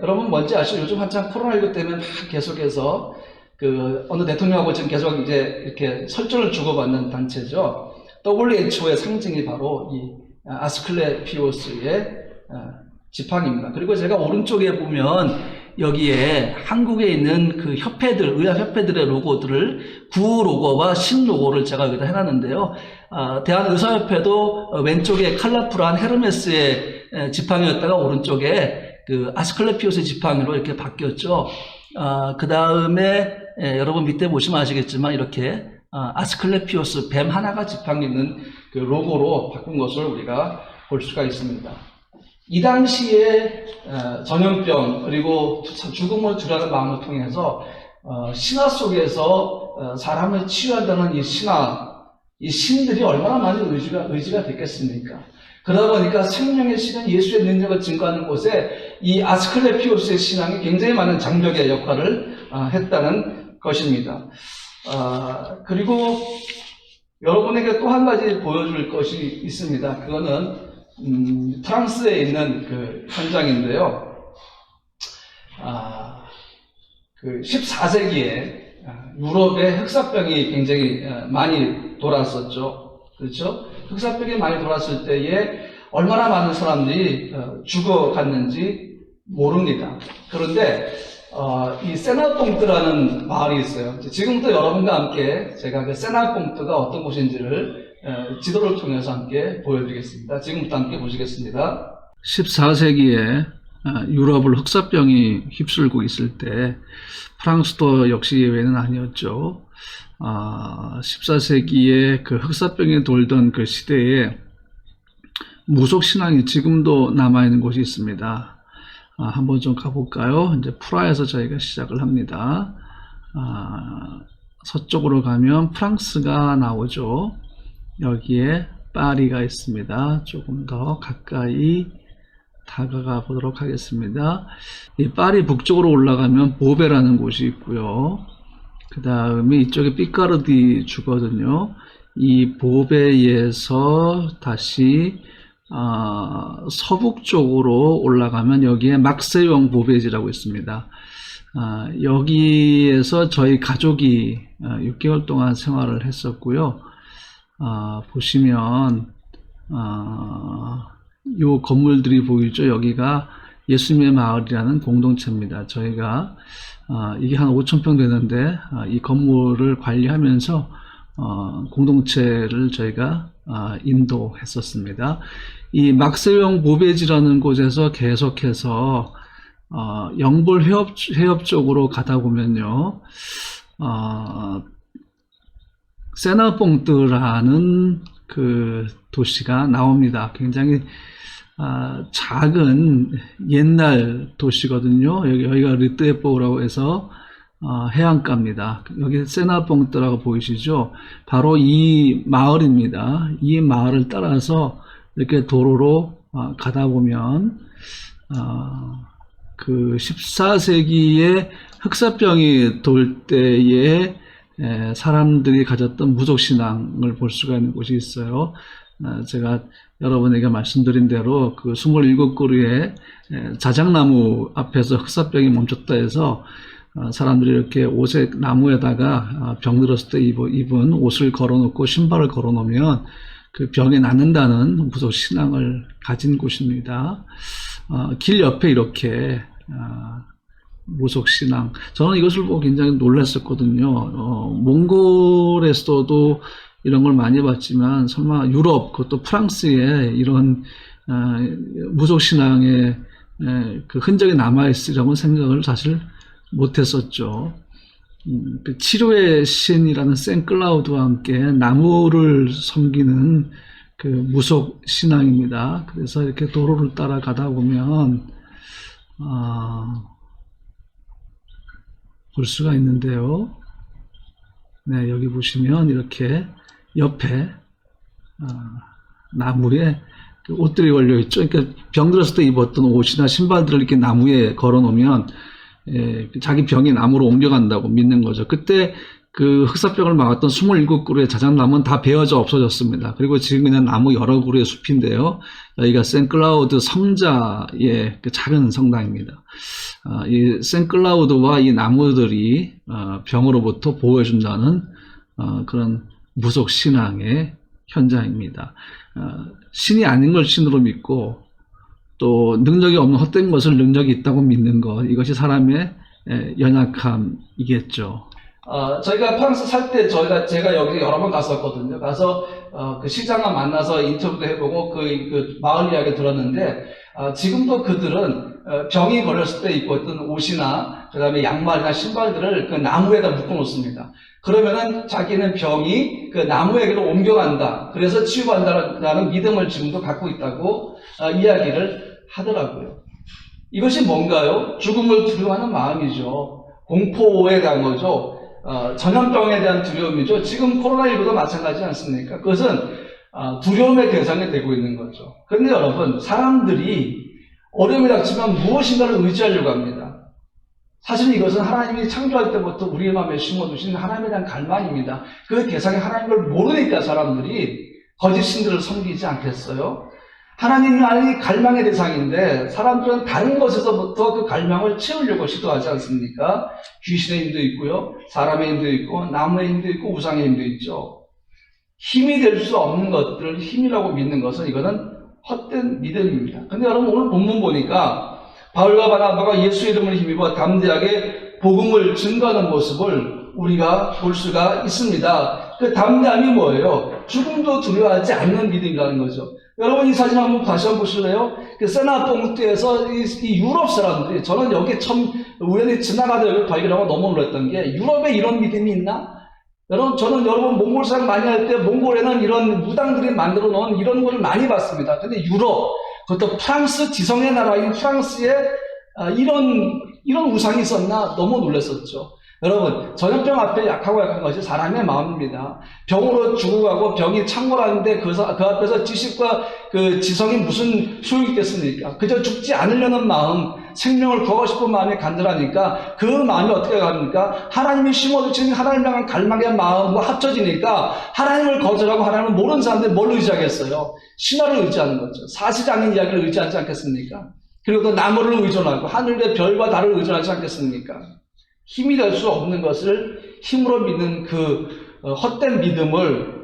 여러분 뭔지 아시죠? 요즘 한참 코로나19 때문에 막 계속해서 그 어느 대통령하고 지금 계속 이제 이렇게 설전을 주고받는 단체죠. WHO의 상징이 바로 이 아스클레피오스의 지팡입니다. 그리고 제가 오른쪽에 보면 여기에 한국에 있는 그 협회들, 의학협회들의 로고들을 구 로고와 신 로고를 제가 여기다 해놨는데요. 대한의사협회도 왼쪽에 컬러풀한 헤르메스의 지팡이였다가 오른쪽에 그 아스클레피오스의 지팡이로 이렇게 바뀌었죠. 그 다음에 여러분 밑에 보시면 아시겠지만 이렇게 아스클레피오스 뱀 하나가 지팡이 있는 그 로고로 바꾼 것을 우리가 볼 수가 있습니다. 이 당시에 전염병 그리고 죽음을 두려는 마음을 통해서 신화 속에서 사람을 치유한다는 이 신화, 이 신들이 얼마나 많은 의지가 됐겠습니까? 그러다 보니까 생명의 신은 예수의 능력을 증거하는 곳에 이 아스클레피오스의 신앙이 굉장히 많은 장벽의 역할을 했다는 것입니다. 그리고 여러분에게 또 한 가지 보여줄 것이 있습니다. 그거는 프랑스에 있는 그 현장인데요. 그 14세기에 유럽에 흑사병이 굉장히 많이 돌았었죠. 그렇죠? 흑사병이 많이 돌았을 때에 얼마나 많은 사람들이 죽어갔는지 모릅니다. 그런데 이 세나봉트라는 마을이 있어요. 지금부터 여러분과 함께 제가 그 세나봉트가 어떤 곳인지를 지도를 통해서 함께 보여드리겠습니다. 지금부터 함께 보시겠습니다. 14세기에 유럽을 흑사병이 휩쓸고 있을 때 프랑스도 역시 예외는 아니었죠. 14세기에 그 흑사병이 돌던 그 시대에 무속신앙이 지금도 남아있는 곳이 있습니다. 한번 좀 가볼까요? 이제 프라하에서 저희가 시작을 합니다. 서쪽으로 가면 프랑스가 나오죠. 여기에 파리가 있습니다. 조금 더 가까이 다가가 보도록 하겠습니다. 이 파리 북쪽으로 올라가면 보베라는 곳이 있고요. 그 다음에 이쪽에 삐까르디 주거든요. 이 보베에서 다시 서북 쪽으로 올라가면 여기에 막세용 보베지라고 있습니다. 여기에서 저희 가족이 6개월 동안 생활을 했었고요. 보시면 요 건물들이 보이죠. 여기가 예수님의 마을이라는 공동체입니다. 저희가 이게 한 5,000평 되는데 이 건물을 관리하면서 공동체를 저희가 인도했었습니다. 이 막세용 보베지라는 곳에서 계속해서 영볼 해협 쪽으로 가다 보면요, 세나봉트라는 그 도시가 나옵니다. 굉장히 작은 옛날 도시거든요. 여기가 르뜨에뽀라고 해서 해안가입니다. 여기 세나봉트라고 보이시죠? 바로 이 마을입니다. 이 마을을 따라서 이렇게 도로로 가다 보면 그 14세기에 흑사병이 돌 때에 사람들이 가졌던 무속신앙을 볼 수가 있는 곳이 있어요. 제가 여러분에게 말씀드린 대로 그 27그루의 자작나무 앞에서 흑사병이 멈췄다 해서 사람들이 이렇게 옷에 나무에다가 병들었을 때 입은 옷을 걸어놓고 신발을 걸어놓으면 그 병이 낫는다는 무속신앙을 가진 곳입니다. 길 옆에 이렇게 무속신앙. 저는 이것을 보고 굉장히 놀랐었거든요. 몽골에서도 이런 걸 많이 봤지만 설마 유럽, 그것도 프랑스에 이런 무속신앙의 그 흔적이 남아있으리라고 생각을 사실 못했었죠. 그 치료의 신이라는 생클라우드와 함께 나무를 섬기는 그 무속신앙입니다. 그래서 이렇게 도로를 따라가다 보면 볼 수가 있는데요. 네, 여기 보시면 이렇게 옆에 나무에 그 옷들이 걸려 있죠. 그러니까 병들었을 때 입었던 옷이나 신발들을 이렇게 나무에 걸어 놓으면 자기 병이 나무로 옮겨간다고 믿는 거죠. 그때 그 흑사병을 막았던 27그루의 자작나무는 다 베어져 없어졌습니다. 그리고 지금 그냥 나무 여러 그루의 숲인데요. 여기가 생클라우드 성자의 그 작은 성당입니다. 이 생클라우드와 이 나무들이 병으로부터 보호해준다는 그런 무속신앙의 현장입니다. 신이 아닌 걸 신으로 믿고 또 능력이 없는 헛된 것을 능력이 있다고 믿는 것, 이것이 사람의 연약함이겠죠. 저희가 프랑스 살 때 제가 여기 여러 번 갔었거든요. 가서 그 시장과 만나서 인터뷰도 해보고 그 마을 이야기 들었는데 지금도 그들은 병이 걸렸을 때 입고 있던 옷이나 그 다음에 양말이나 신발들을 그 나무에다 묶어 놓습니다. 그러면은 자기는 병이 그 나무에게로 옮겨간다. 그래서 치유받는다는 믿음을 지금도 갖고 있다고 이야기를 하더라고요. 이것이 뭔가요? 죽음을 두려워하는 마음이죠. 공포에 대한 거죠. 전염병에 대한 두려움이죠. 지금 코로나19도 마찬가지지 않습니까? 그것은 두려움의 대상이 되고 있는 거죠. 그런데 여러분, 사람들이 어려움이 닥치면 무엇인가를 의지하려고 합니다. 사실 이것은 하나님이 창조할 때부터 우리의 마음에 심어두신 하나님에 대한 갈망입니다. 그 대상이 하나님을 모르니까 사람들이 거짓 신들을 섬기지 않겠어요? 하나님이 갈망의 대상인데 사람들은 다른 것에서부터 그 갈망을 채우려고 시도하지 않습니까? 귀신의 힘도 있고요, 사람의 힘도 있고, 나무의 힘도 있고, 우상의 힘도 있죠. 힘이 될 수 없는 것들을 힘이라고 믿는 것은 이거는 헛된 믿음입니다. 근데 여러분, 오늘 본문 보니까 바울과 바나바가 예수 이름을 힘입어 담대하게 복음을 증거하는 모습을 우리가 볼 수가 있습니다. 그 담대함이 뭐예요? 죽음도 두려워하지 않는 믿음이라는 거죠. 여러분, 이 사진 한번 다시 한번 보실래요? 그 세나봉투에서 이 유럽 사람들이, 저는 여기 처음 우연히 지나가다 여기 발견하고 너무 놀랐던 게, 유럽에 이런 믿음이 있나? 여러분, 저는 몽골 사람 많이 할 때 몽골에는 이런 무당들이 만들어 놓은 이런 거를 많이 봤습니다. 근데 유럽, 그것도 프랑스, 지성의 나라인 프랑스에 이런 우상이 있었나? 너무 놀랐었죠. 여러분, 전염병 앞에 약하고 약한 것이 사람의 마음입니다. 병으로 죽어가고 병이 창궐하는데 그 앞에서 지식과 그 지성이 무슨 소용이 있겠습니까? 그저 죽지 않으려는 마음, 생명을 구하고 싶은 마음이 간절하니까 그 마음이 어떻게 갑니까? 하나님이 심어주신 하나님 향한 갈망의 마음과 합쳐지니까 하나님을 거절하고 하나님을 모르는 사람들이 뭘 의지하겠어요? 신화를 의지하는 거죠. 사실이 아닌 이야기를 의지하지 않겠습니까? 그리고 또 나무를 의존하고 하늘의 별과 달을 의존하지 않겠습니까? 힘이 될 수 없는 것을 힘으로 믿는 그 헛된 믿음을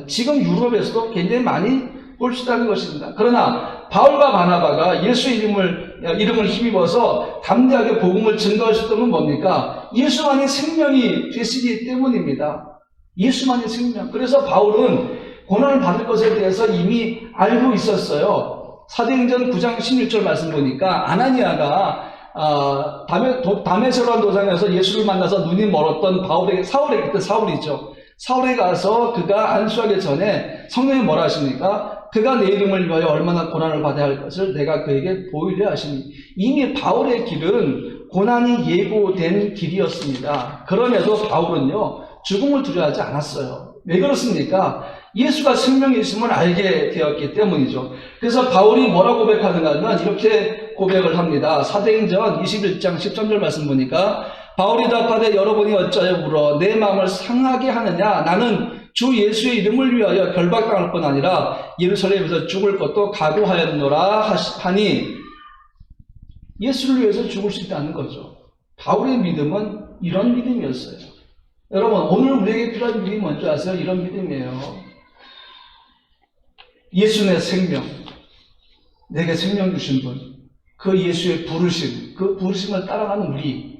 지금 유럽에서도 굉장히 많이 볼 수 있다는 것입니다. 그러나 바울과 바나바가 예수 이름을 힘입어서 담대하게 복음을 증거할 수 있던 건 뭡니까? 예수만이 생명이 되시기 때문입니다. 예수만이 생명. 그래서 바울은 고난을 받을 것에 대해서 이미 알고 있었어요. 사도행전 9장 16절 말씀 보니까 아나니아가 다메섹이라는 도상에서 예수를 만나서 눈이 멀었던 그때 사울이죠. 사울에 가서 그가 안수하기 전에 성령이 뭐라 하십니까? 그가 내 이름을 위하여 얼마나 고난을 받아야 할 것을 내가 그에게 보이려 하시니. 이미 바울의 길은 고난이 예고된 길이었습니다. 그럼에도 바울은요, 죽음을 두려워하지 않았어요. 왜 그렇습니까? 예수가 생명이심을 알게 되었기 때문이죠. 그래서 바울이 뭐라고 고백하는가 하면 이렇게 고백을 합니다. 사도행전 21장 13절 말씀 보니까 바울이 답하되 여러분이 어찌하여 물어 내 마음을 상하게 하느냐? 나는 주 예수의 이름을 위하여 결박당할 뿐 아니라 예루살렘에서 죽을 것도 각오하였노라 하니, 예수를 위해서 죽을 수 있다는 거죠. 바울의 믿음은 이런 믿음이었어요. 여러분, 오늘 우리에게 필요한 믿음이 뭔지 아세요? 이런 믿음이에요. 예수 내 생명, 내게 생명 주신 분, 그 예수의 부르심, 그 부르심을 따라가는 우리,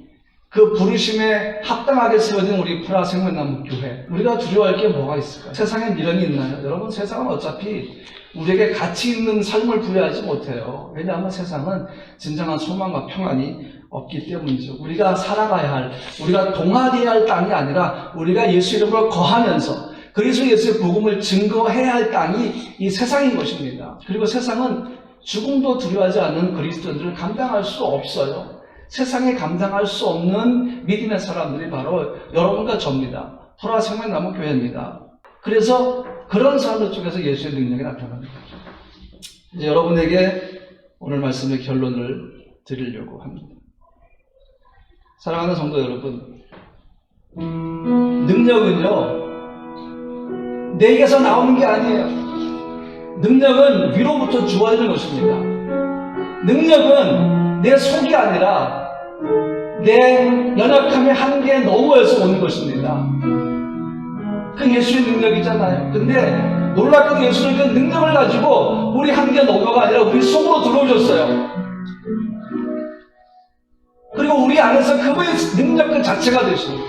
그 부르심에 합당하게 세워진 우리 프라 생명나무 교회. 우리가 두려워할 게 뭐가 있을까요? 세상에 미련이 있나요? 여러분, 세상은 어차피 우리에게 가치 있는 삶을 부여하지 못해요. 왜냐하면 세상은 진정한 소망과 평안이 없기 때문이죠. 우리가 살아가야 할, 우리가 동화되어야 할 땅이 아니라 우리가 예수 이름으로 거하면서 그리스도 예수의 복음을 증거해야 할 땅이 이 세상인 것입니다. 그리고 세상은 죽음도 두려워하지 않는 그리스도인들을 감당할 수 없어요. 세상에 감당할 수 없는 믿음의 사람들이 바로 여러분과 저입니다. 토라 생명나무 교회입니다. 그래서 그런 사람들 중에서 예수의 능력이 나타나는 거죠. 이제 여러분에게 오늘 말씀의 결론을 드리려고 합니다. 사랑하는 성도 여러분, 능력은요, 내게서 나오는 게 아니에요. 능력은 위로부터 주어지는 것입니다. 능력은 내 속이 아니라 내 연약함의 한계에 너머에서 오는 것입니다. 그 예수의 능력이잖아요. 근데 놀랍게도 예수는 그 능력을 가지고 우리 한계 너머가 아니라 우리 속으로 들어오셨어요. 그리고 우리 안에서 그분의 능력 그 자체가 되십니다.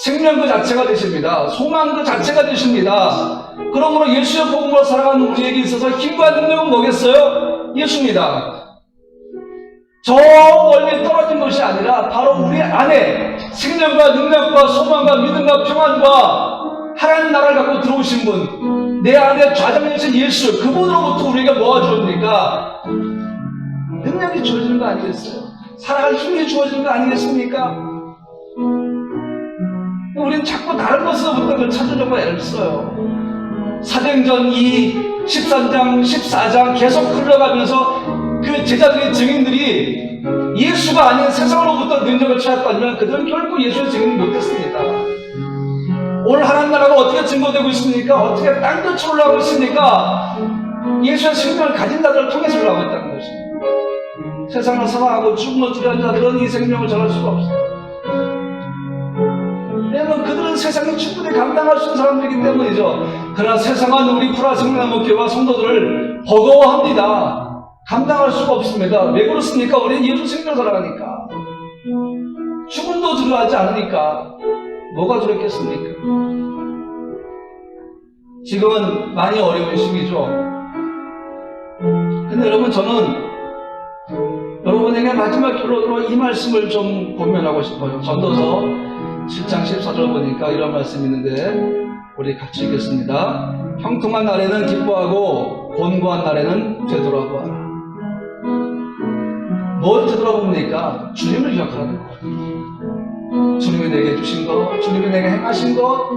생명 그 자체가 되십니다. 소망 그 자체가 되십니다. 그러므로 예수의 복음으로 살아가는 우리에게 있어서 힘과 능력은 뭐겠어요? 예수입니다. 저 멀리 떨어진 것이 아니라 바로 우리 안에 생명과 능력과 소망과 믿음과 평안과 하나님 나라를 갖고 들어오신 분, 내 안에 좌장되신 예수, 그분으로부터 우리가 뭐가 주어집니까? 능력이 주어지는 거 아니겠어요? 살아갈 힘이 주어지는 거 아니겠습니까? 우리는 자꾸 다른 것으로부터 그걸 찾으려고 애를 써요. 사도행전 13장, 14장 계속 흘러가면서 그 제자들의 증인들이 예수가 아닌 세상으로부터 능력을 찾았다면 그들은 결코 예수의 증인이 못했습니다. 오늘 하나님 나라가 어떻게 증거되고 있습니까? 어떻게 땅끝이 올라가고 있습니까? 예수의 생명을 가진 자들을 통해서 올라가고 있다는 것입니다. 세상을 사랑하고 죽음을 두려워하는 자들은 이 생명을 전할 수가 없어요. 왜냐하면 그들은 세상에 충분히 감당할 수 있는 사람들이기 때문이죠. 그러나 세상은 우리 프라 생명나무교회와 성도들을 버거워합니다. 감당할 수가 없습니다. 왜 그렇습니까? 우리는 예수 생명을 살아가니까. 죽음도 두려워하지 않으니까. 뭐가 두렵겠습니까? 지금은 많이 어려운 시기죠. 근데 여러분, 저는 여러분에게 마지막 결론으로 이 말씀을 좀 고민하고 싶어요. 전도서 7장 14절 보니까 이런 말씀이 있는데 우리 같이 읽겠습니다. 형통한 날에는 기뻐하고 곤고한 날에는 되돌아보아라. 뭘 되돌아봅니까? 주님을 기억하라는 거예요. 주님이 내게 주신 것, 주님이 내게 행하신 것,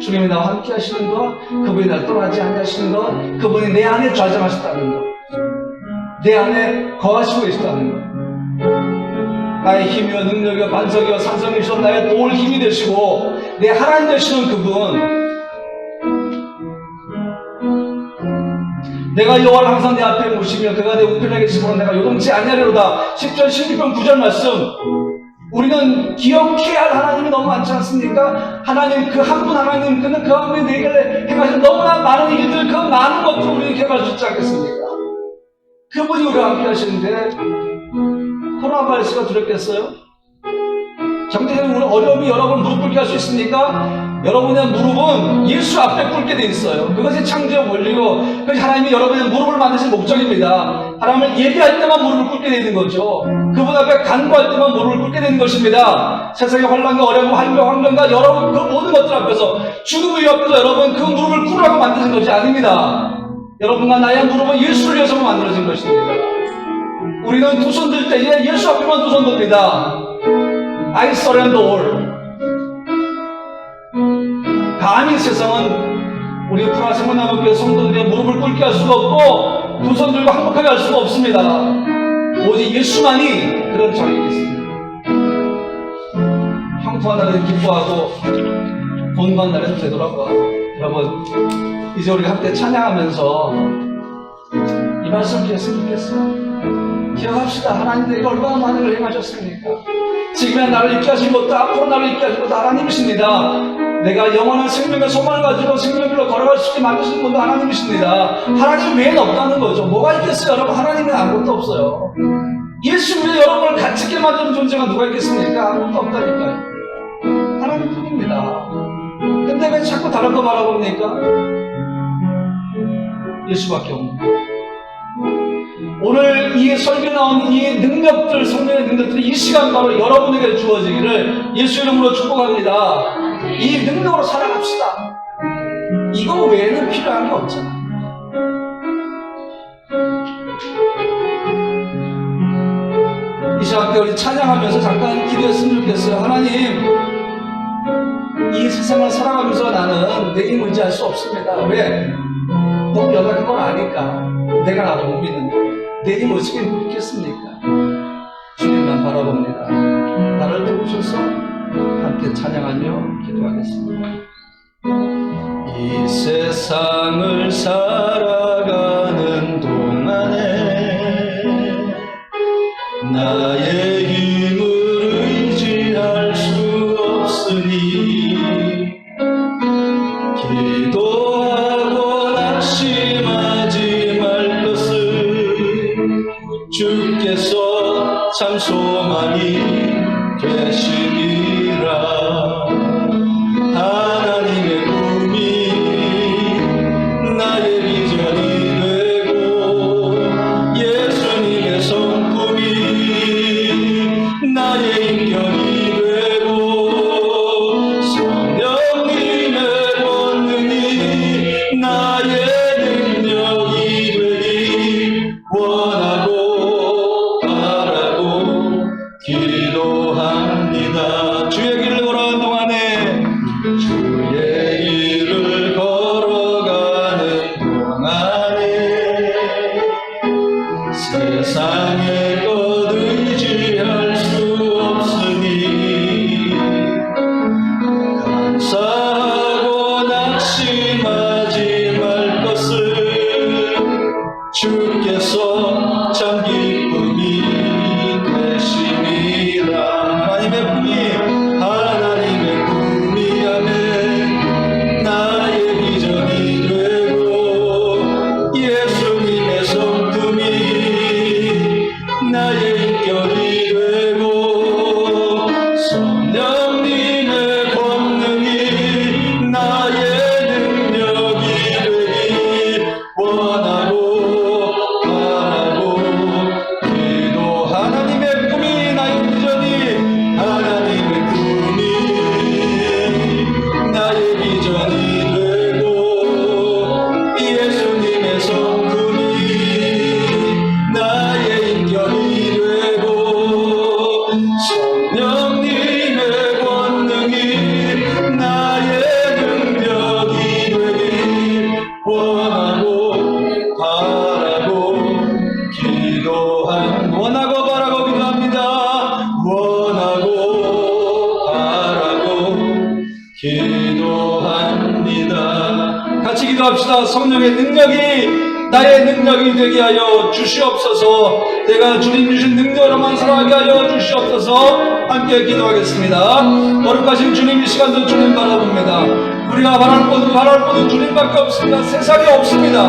주님이 나와 함께 하시는 것, 그분이 날 떠나지 않으시는 것, 그분이 내 안에 좌정하셨다는 것, 내 안에 거하시고 계시다는 것, 나의 힘이요 능력이요 반석이요 산성이시오 나의 도울 힘이 되시고 내 하나님 되시는 그분, 내가 여호와를 항상 내 앞에 모시며 그가 내 우편에 계시므로 내가 요동치 아니하리로다. 10절 16편 9절 말씀, 우리는 기억해야 할 하나님이 너무 많지 않습니까? 하나님, 그 한 분 하나님, 그는 그 한 분이 내게 행하신 너무나 많은 일들, 그 많은 것들을 우리는 기억할 수 있지 않겠습니까? 그분이 우리와 함께 하시는데 코로나 바이러스가 두렵겠어요? 경제적인 어려움이 여러분 무릎 꿇게 할 수 있습니까? 여러분의 무릎은 예수 앞에 꿇게 돼 있어요. 그것이 창조의 원리고 그것이 하나님이 여러분의 무릎을 만드신 목적입니다. 하나님을 예배할 때만 무릎을 꿇게 되는 거죠. 그분 앞에 간구할 때만 무릎을 꿇게 되는 것입니다. 세상의 환난과 어려움, 환경과 여러분 그 모든 것들 앞에서 죽음의 앞에서 여러분 그 무릎을 꿇으라고 만드신 것이 아닙니다. 여러분과 나의 무릎은 예수를 위해서만 만들어진 것입니다. 우리는 두 손 들 때에 예수 앞에만 두 손 듭니다. I surrender all. 감히 세상은 우리 프라 생명나무교회 성도들의 무릎을 꿇게 할 수가 없고 두 손 들고 항복하게 할 수가 없습니다. 오직 예수만이 그런 자격이 있습니다. 형통한 날에는 기뻐하고 곤고한 날에는 되돌아봐. 여러분, 이제 우리 함께 찬양하면서 이 말씀 기억했으면 좋겠어요. 기억합시다. 하나님 내게 얼마나 많은 걸 행하셨습니까? 지금의 나를 있게 하신 것도 앞으로 나를 있게 하신 것도 하나님이십니다. 내가 영원한 생명의 소망을 가지고 생명길로 걸어갈 수 있게 만드시는 분도 하나님이십니다. 하나님 외에는 없다는 거죠. 뭐가 있겠어요? 여러분, 하나님은 아무것도 없어요. 예수 외에 여러분을 가치 있게 만드는 존재가 누가 있겠습니까? 아무것도 없다니까요. 하나님뿐입니다. 근데 왜 자꾸 다른 거 바라봅니까? 예수밖에 없는 거예요. 오늘 이 설교에 나온 이 능력들, 성령의 능력들이 이 시간 바로 여러분에게 주어지기를 예수 이름으로 축복합니다. 이 능력으로 살아갑시다. 이거 외에는 필요한 게 없잖아. 이 시간 때 우리 찬양하면서 잠깐 기도했으면 좋겠어요. 하나님, 이 세상을 살아가면서 나는 내 힘을 의지할 수 없습니다. 왜? 너무 연약한 걸 아니까. 내가 나도 못 믿는데 내 힘 어떻게 믿겠습니까? 주님만 바라봅니다. 나를 도우셔서 함께 찬양하며 기도하겠습니다. 이 세상을 살아가는 동안에 나의 힘을 의지할 수 없으니 기도하고 낙심하지 말 것을 주께서 참 소망이 되시리라. 하나님의 꿈이 나의 비전이 되고 예수님의 성품이 기도합니다. 같이 기도합시다. 성령의 능력이 나의 능력이 되게 하여 주시옵소서. 내가 주님 주신 능력으로만 살아가게 하여 주시옵소서. 함께 기도하겠습니다. 거룩하신 주님, 이 시간도 주님 바라봅니다. 우리가 바랄 곳은 주님밖에 없습니다. 세상에 없습니다.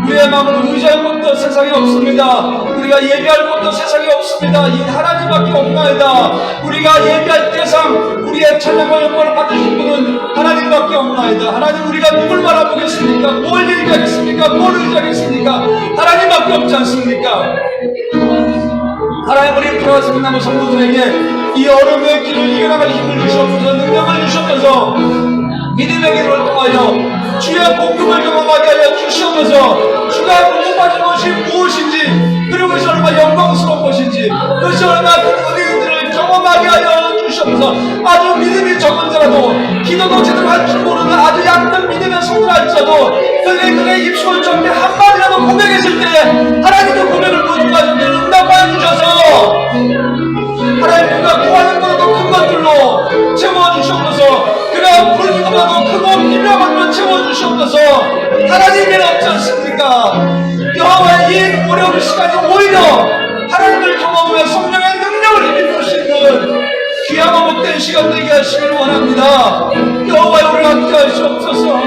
우리의 마음을 의지할 곳도 세상에 없습니다. 우리가 예배할 곳도 세상에 없습니다. 이 하나님밖에 없나이다. 우리가 예배할 대상, 우리의 찬양과 영광을 받으실 분은 하나님밖에 없나이다. 하나님, 우리가 누굴 바라보겠습니까? 뭘 얘기하겠습니까? 뭘 의지하겠습니까? 하나님밖에 없지 않습니까? 하나님, 우리 피와 나무 성도들에게 이 어려움의 길을 이겨나갈 힘을 주시옵소서. 능력을 주시옵소서. 믿음의 길을 통하여 주의 복음을 경험하게 하여 주시옵소서. 주가 공급하신 것이 무엇인지, 그리고 그것이 얼마나 영광스러운 것인지, 그것이 얼마나 큰 은혜들을 경험하게 하여 주시옵소서. 아주 믿음이 적은 자라도, 기도도 제대로 할 줄 모르는 아주 약한 믿음의 성도할지라도 그의 입술 전에 한마디라도 고백했을 때 하나님의 고백을 보증하시고 응답하여 주셔서 하나님, 그가 구하는 것보다 큰 것들로 채워주시옵소서. 그가 부르는 것보다 크고 비밀한 것들로 채워주시옵소서. 하나님이 없지 않습니까? 여호와의 이 어려운 시간이 오히려 하나님을 경험하며 성령의 능력을 힘입을 수 있는 귀하고 복된 시간 되게 하시길 원합니다. 여호와의 우리를 함께 하시옵소서.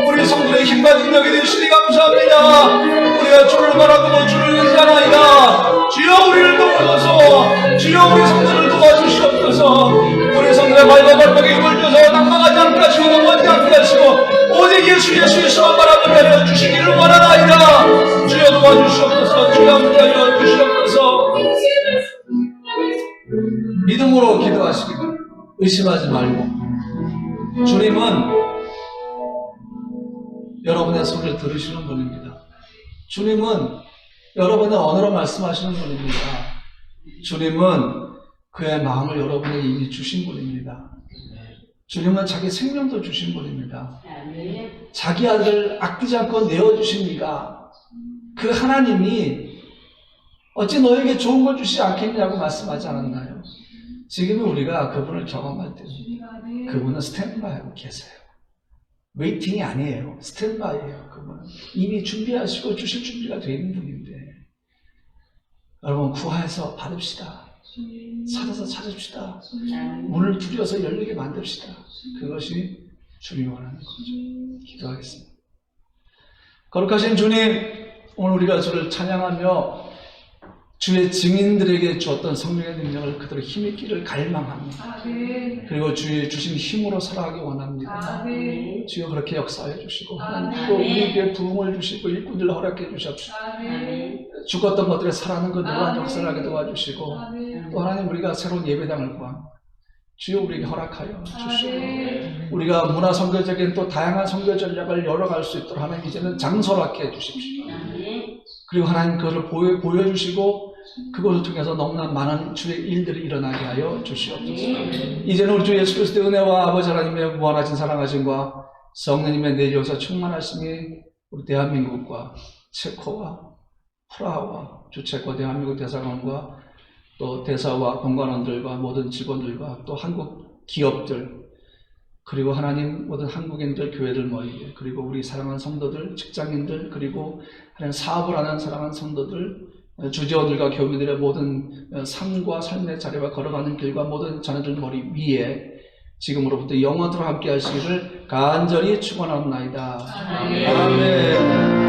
우리 성도의 힘과 능력이 되시니 감사합니다. 우리가 주를 바라보고 주를 의지하나이다. 주여, 우리를 도우소서. 주여, 우리 성도를 도와주시옵소서. 우리 성도의 발과 발목에 힘을 주셔서 낭망하지 않게 하시고 넘어지지 않게 하시고 오직 예수의 시만 바라보게 하여 주시기를 원하나이다. 주여, 도와주시옵소서. 주여, 함께 하여 주시옵소서. 믿음으로 기도하시기를 의심하지 말고, 주님은 여러분의 소리를 들으시는 분입니다. 주님은 여러분의 언어로 말씀하시는 분입니다. 주님은 그의 마음을 여러분에게 이미 주신 분입니다. 주님은 자기 생명도 주신 분입니다. 자기 아들을 아끼지 않고 내어주십니까? 그 하나님이 어찌 너에게 좋은 걸 주시지 않겠냐고 말씀하지 않았나요? 지금은 우리가 그분을 경험할 때는 그분은 스탠바이하고 계세요. 웨이팅이 아니에요. 스탠바이예요. 그분은 이미 준비하시고 주실 준비가 되어 있는 분인데, 여러분, 구하여서 받읍시다. 찾아서 찾읍시다. 문을 두드려서 열리게 만듭시다. 그것이 주님이 원하는 거죠. 기도하겠습니다. 거룩하신 주님, 오늘 우리가 주를 찬양하며 주의 증인들에게 주었던 성령의 능력을 그대로 힘있기를 갈망합니다. 그리고 주의 주신 힘으로 살아가기 원합니다. 주여, 그렇게 역사해 주시고 하나님, 또 우리에게 부흥을 주시고 일꾼들을 허락해 주십시오. 죽었던 것들에 살아나는 그 노란 역사를 하게 도와주시고, 또 하나님, 우리가 새로운 예배당을 구합니다. 주여, 우리에게 허락하여 주시고, 우리가 문화 선교적인 또 다양한 선교 전략을 열어갈 수 있도록 하나님 이제는 장소하게 해주십시오. 그리고 하나님, 그것을 보여주시고 그것을 통해서 너무나 많은 주의 일들이 일어나게 하여 주시옵소서. 이제는 우리 주 예수 그리스도의 은혜와 아버지 하나님의 무한하신 사랑하심과 성령님의 내주어서 충만하심이 우리 대한민국과 체코와 프라하와 주체코 대한민국 대사관과 또 대사와 공관원들과 모든 직원들과 또 한국 기업들, 그리고 하나님 모든 한국인들, 교회들 모이게, 그리고 우리 사랑하는 성도들, 직장인들, 그리고 하나님 사업을 하는 사랑하는 성도들, 주지원들과 교민들의 모든 삶과 삶의 자리와 걸어가는 길과 모든 자녀들 머리 위에 지금으로부터 영원토록 함께 하시기를 간절히 축원합니다. 아멘.